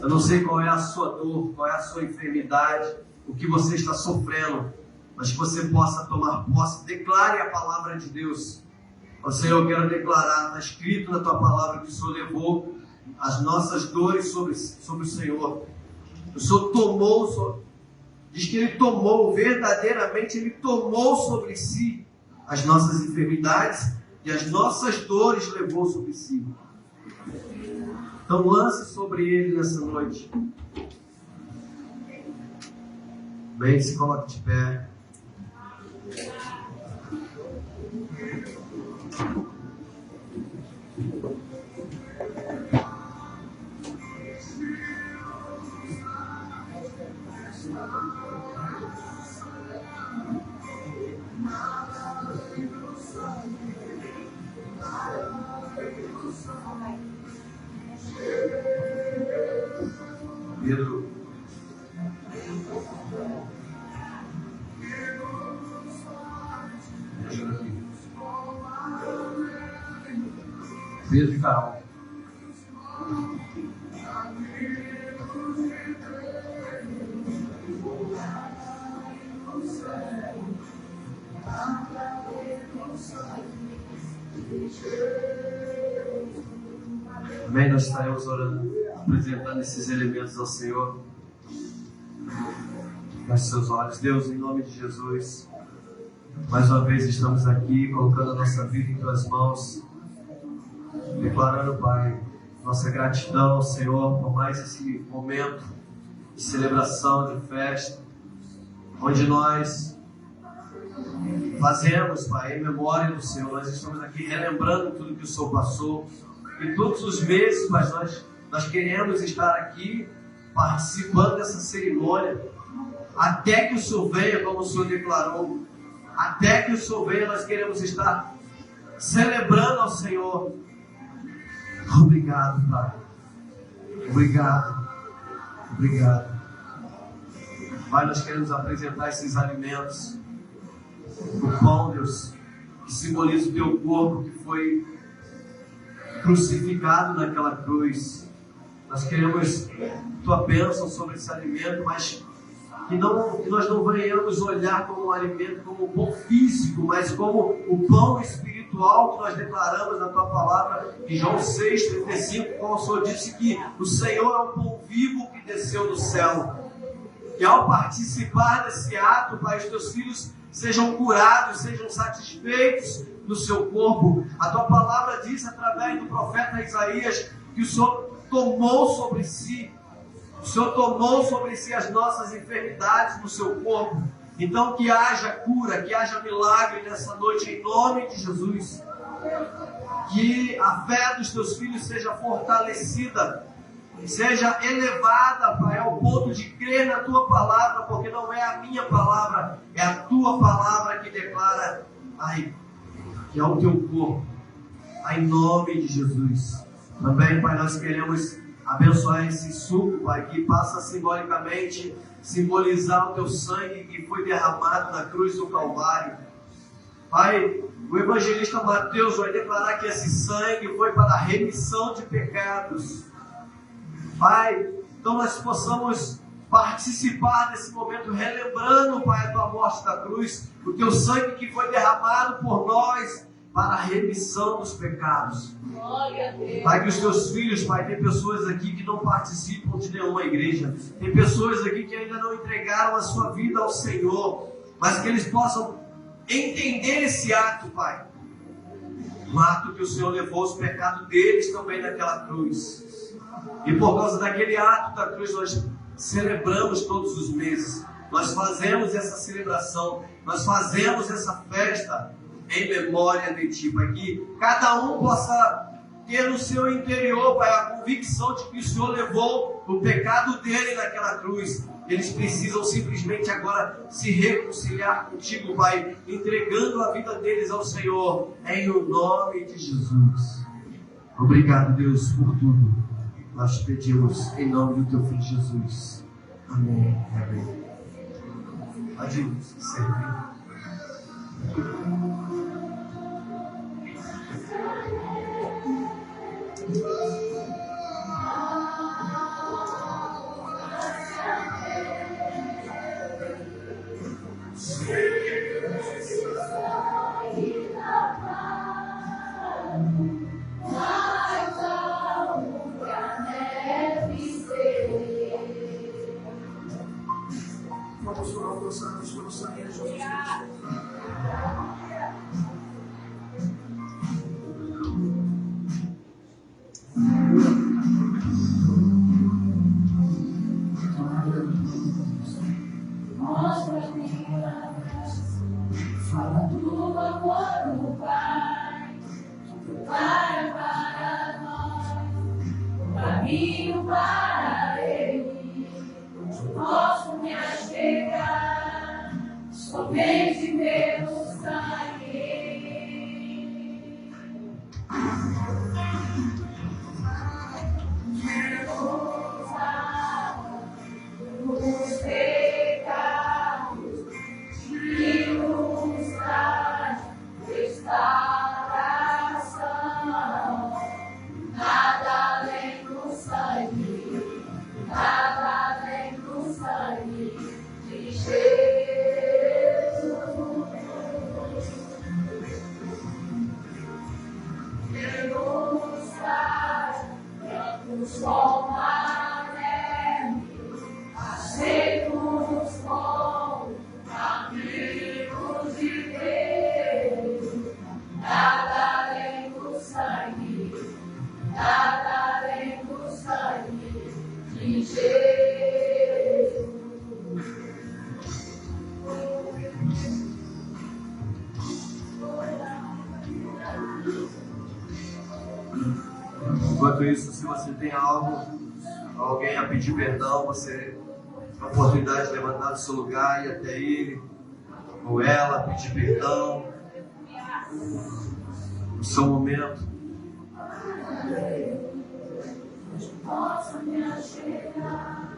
eu não sei qual é a sua dor, qual é a sua enfermidade, o que você está sofrendo, mas que você possa tomar posse. Declare a palavra de Deus. Ó Senhor, eu quero declarar, está escrito na tua palavra que o Senhor levou as nossas dores sobre o Senhor. O Senhor tomou, diz que ele tomou, verdadeiramente ele tomou sobre si as nossas enfermidades e as nossas dores levou sobre si. Então lance sobre ele nessa noite. Bem, se coloque de pé. Pedro e Carol. Amém, nós estaremos orando, apresentando esses elementos ao Senhor. Feche seus olhos. Deus, em nome de Jesus, mais uma vez estamos aqui, colocando a nossa vida em Tuas mãos, declarando, Pai, nossa gratidão ao Senhor por mais esse momento de celebração, de festa, onde nós fazemos, Pai, em memória do Senhor. Nós estamos aqui relembrando tudo que o Senhor passou. E todos os meses, Pai, nós queremos estar aqui participando dessa cerimônia, até que o Senhor venha, como o Senhor declarou. Até que o Senhor venha, nós queremos estar celebrando ao Senhor. Obrigado, Pai. Obrigado. Obrigado. Pai, nós queremos apresentar esses alimentos. O pão, Deus, que simboliza o Teu corpo, que foi crucificado naquela cruz. Nós queremos Tua bênção sobre esse alimento, mas que nós não venhamos olhar como um alimento, como um pão físico, mas como o pão espiritual que nós declaramos na Tua palavra, em João 6,35, como o Senhor disse que o Senhor é o pão vivo que desceu do céu. Que ao participar desse ato, Pai, os Teus filhos sejam curados, sejam satisfeitos no seu corpo. A Tua palavra diz, através do profeta Isaías, que o Senhor tomou sobre si, as nossas enfermidades no seu corpo. Então que haja cura, que haja milagre nessa noite, em nome de Jesus. Que a fé dos Teus filhos seja fortalecida, seja elevada, Pai, ao ponto de crer na Tua palavra, porque não é a minha palavra, é a Tua palavra que declara, Pai, que é o Teu corpo. Pai, em nome de Jesus. Também, Pai, nós queremos abençoar esse suco, Pai, que passa simbolicamente, simbolizar o Teu sangue que foi derramado na cruz do Calvário. Pai, o evangelista Mateus vai declarar que esse sangue foi para a remissão de pecados. Pai, então nós possamos participar desse momento, relembrando, Pai, a Tua morte da cruz, o Teu sangue que foi derramado por nós para a remissão dos pecados. Pai, que os Teus filhos, Pai, tem pessoas aqui que não participam de nenhuma igreja, tem pessoas aqui que ainda não entregaram a sua vida ao Senhor, mas que eles possam entender esse ato, Pai, um ato que o Senhor levou os pecados deles também naquela cruz. E por causa daquele ato da cruz, nós celebramos todos os meses. Nós fazemos essa celebração, nós fazemos essa festa em memória de Ti, Pai. Que cada um possa ter no seu interior, Pai, a convicção de que o Senhor levou o pecado dele naquela cruz. Eles precisam simplesmente agora se reconciliar contigo, Pai, entregando a vida deles ao Senhor, em o nome de Jesus. Obrigado, Deus, por tudo. Nós pedimos em nome do Teu Filho Jesus. Amém. Amém. Pode servir. Vamos orar pelo sangue de Jesus. Fala do amor do Pai, para nós, o caminho para Ele, posso me achegar, somente pelo sangue. Os pecados que nos traz restauração. sangue de Jesus. Denúncias, brancos como a neve, aceitos como amigos de Deus. Nada além do sangue, nada além do sangue de Jesus. Enquanto isso, se você tem alguém a pedir perdão, você tem a oportunidade de levantar do seu lugar e ir até ele ou ela pedir perdão no seu momento. Posso me achegar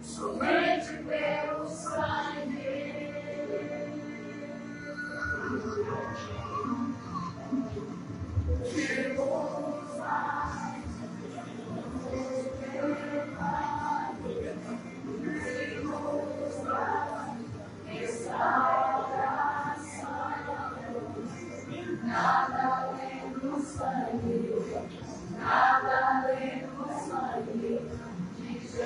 somente pelo sangue. Nada além do sangue, nada além do sangue de Jesus.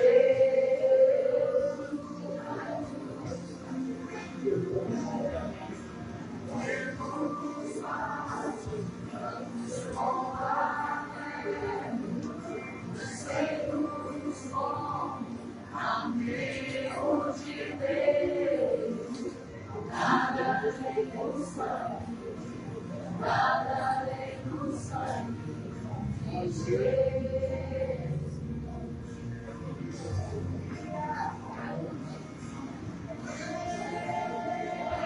Amigos de Deus, nada além do sangue, nada além do sangue de Jesus.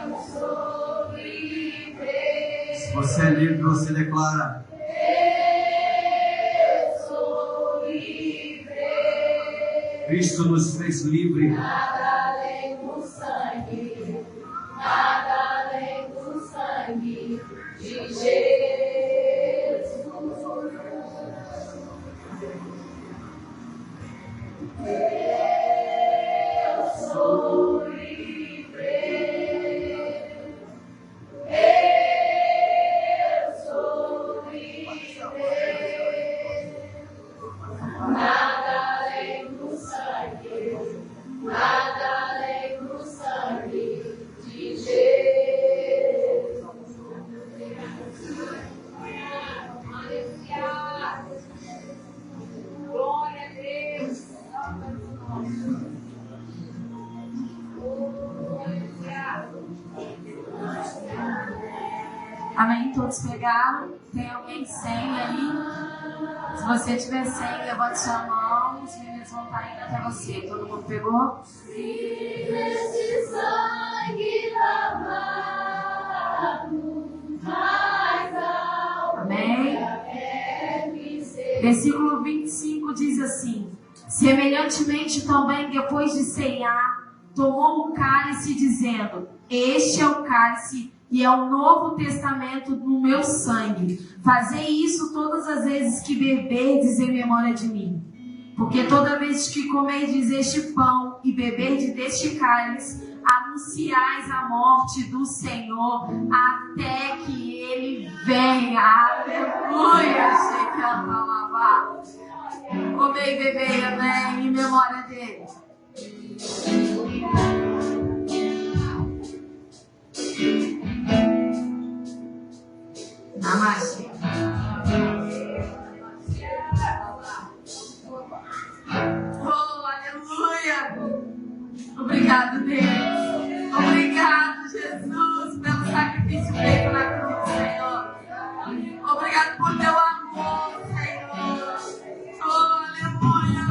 Eu sou livre. Se você é livre, você declara: Eu sou livre. Cristo nos fez livre. Nada além do sangue, nada além do sangue de Jesus. Eu sou livre. Eu sou livre. Nada além do sangue, nada além do sangue de Jesus. Aleluia. Glória a Deus. Amém? Todos pegaram? Tem alguém sem aí? Se você tiver sem, levante sua mão. Os meninos vão estar indo até você. Todo mundo pegou? Se nesse sangue lavado, mais alto. Amém? Deve ser. Versículo 25 diz assim: semelhantemente também, depois de ceiar, tomou o cálice, dizendo: este é o cálice e é o novo testamento no meu sangue. Fazei isso todas as vezes que beberdes em memória de mim. Porque toda vez que comerdes este pão e beberdes deste cálice, anunciais a morte do Senhor até que ele venha. Aleluia! Comei e bebei, amém, em memória dele. Namastê. Oh, aleluia! Obrigado, Deus. Obrigado, Jesus, pelo sacrifício feito na cruz, Senhor. Obrigado por teu amor, Senhor. Oh, aleluia!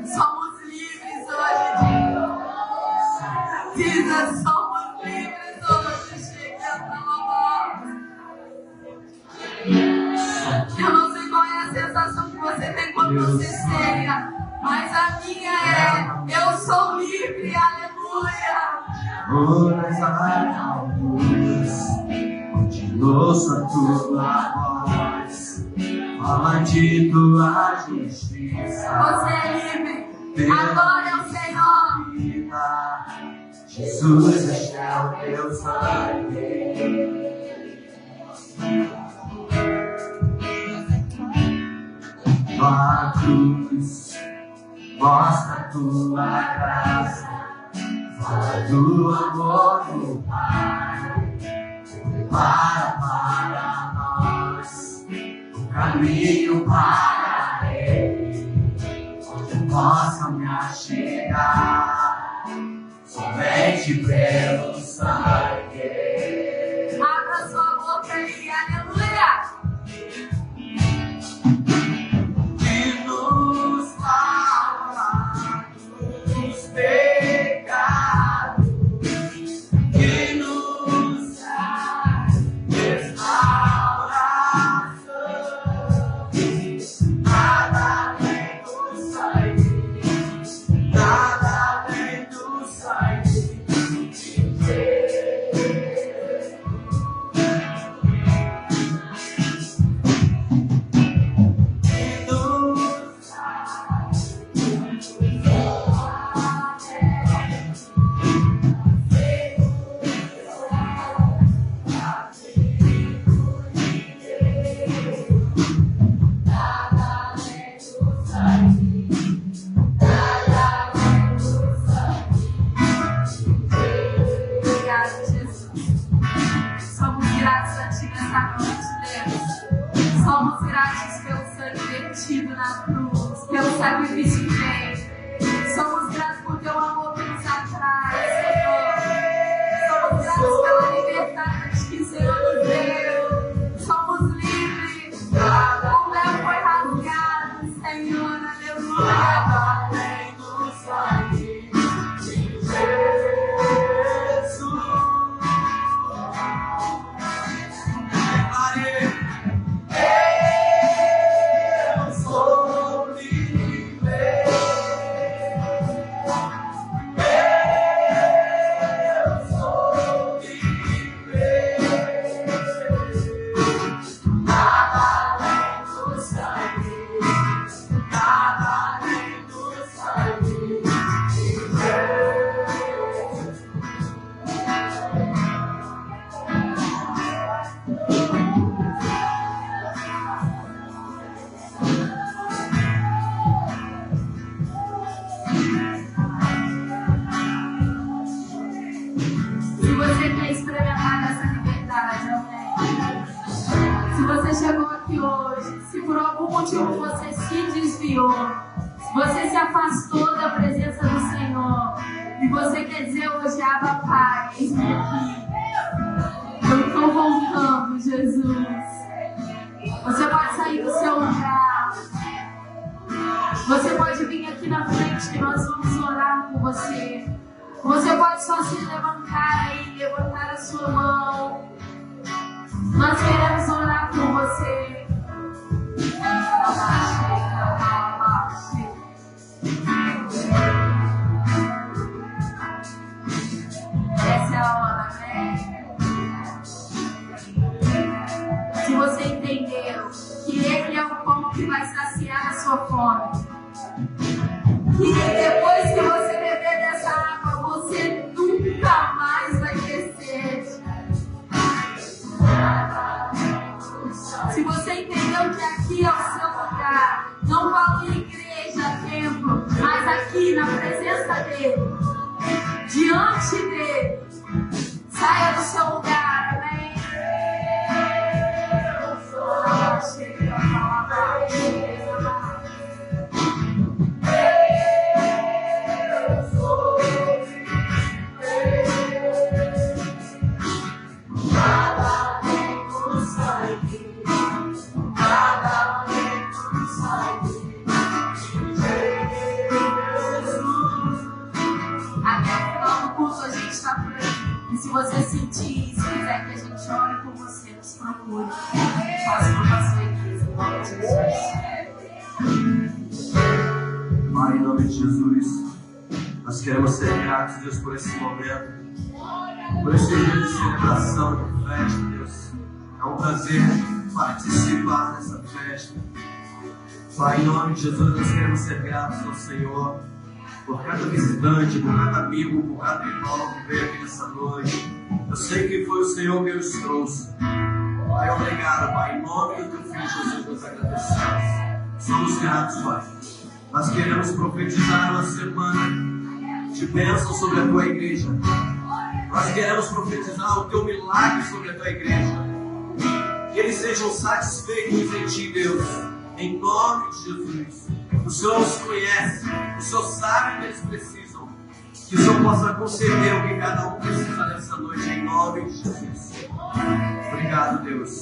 Somos livres hoje, Jesus. Somos livres hoje, chegando na eu não sei qual é a sensação que você tem quando você ceia, mas a minha é: eu sou livre, aleluia. Nas alturas, continua a tua voz, fala de tua justiça. Você é livre. Adore ao Senhor. Jesus, este é o teu sangue. Tua cruz mostra tua graça, fala do amor do Pai, para nós o caminho para Ele, onde eu possa me achegar, somente pelo sangue. Abra sua boca e aleluia. Que nos lava dos pecados, que nos traz restauração. Nada além do sangue, nada além do sangue de Jesus. Obrigada, Jesus. Somos gratos a Ti nessa noite, Deus. Somos gratos pelo sangue vertido na cruz, pelo sacrifício feito. Somos gratos por Teu amor que nos atrai, Senhor. Somos gratos pela liberdade que o Senhor nos deu. Somos livres. O véu foi rasgado, Senhor. Aleluia. Além do sangue de Jesus. Eu sou livre. Eu sou livre. Nada além do sangue. Nada além do sangue de Jesus. Se você quer experimentar essa liberdade, amém. Se você chegou aqui hoje, se por algum motivo você se desviou, se você se afastou da presença do Senhor, e você quer dizer hoje, Abba Pai, eis-me aqui. Eu estou voltando, Jesus. Você pode sair do seu lugar. Você pode vir aqui na frente que nós vamos orar por você. Você pode só se levantar aí, levantar a sua mão. Nós queremos orar por você. Essa é a hora, né? Se você entendeu que Ele é o pão que vai saciar a sua fome, que depois que você beber dessa água, você nunca mais vai ter sede. Se você entendeu que aqui é o seu lugar, não falo em igreja, templo, mas aqui na presença dele, diante dele, saia do seu lugar, amém? Até o final do curso a gente está por aí. E se você sentir, se quiser que a gente ore por você, nos procure. Faça com a sua igreja, em nome de Jesus. Pai, em nome de Jesus, nós queremos ser gratos, Deus, por esse momento, por esse dia de celebração, de festa, Deus. É um prazer participar dessa festa. Pai, em nome de Jesus, nós queremos ser gratos ao Senhor por cada visitante, por cada amigo, por cada irmão que veio aqui nessa noite. Eu sei que foi o Senhor que os trouxe. Pai, obrigado, Pai. Em nome do Teu Filho Jesus, nós agradecemos. Somos gratos, Pai. Nós queremos profetizar uma semana de bênção sobre a Tua igreja. Nós queremos profetizar o Teu milagre sobre a Tua igreja. Que eles sejam satisfeitos em Ti, Deus. Em nome de Jesus. O Senhor os conhece. O Senhor sabe o que eles precisam. Que o Senhor possa conceder o que cada um precisa nessa noite. Em nome de Jesus. Obrigado, Deus.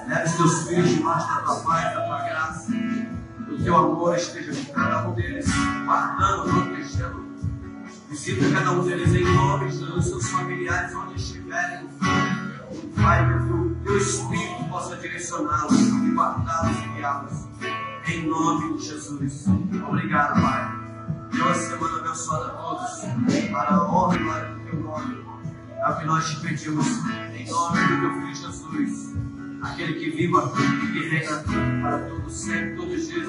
Leve os Teus filhos debaixo da Tua paz, da Tua graça. O Teu amor esteja com cada um deles, guardando, protegendo. Visita cada um deles em nome de Jesus, seus familiares, onde estiverem. Pai, que o Teu Espírito possa direcioná-los e guardá-los e guiá-los. Em nome de Jesus. Obrigado, Pai. Dê uma semana abençoada a todos. Para a honra e glória do Teu nome. É o que nós te pedimos. Em nome do Teu Filho Jesus. Aquele que viva e que reina para todos sempre, todos os dias.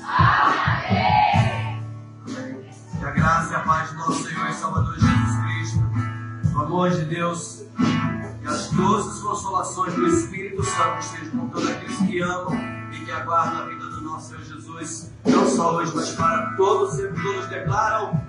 Amém. Que a graça e a paz do nosso Senhor e Salvador Jesus Cristo, o amor de Deus e as doces consolações do Espírito Santo estejam com todos aqueles que amam e que aguardam a vida do nosso Senhor Jesus, não só hoje, mas para todos, sempre todos declaram.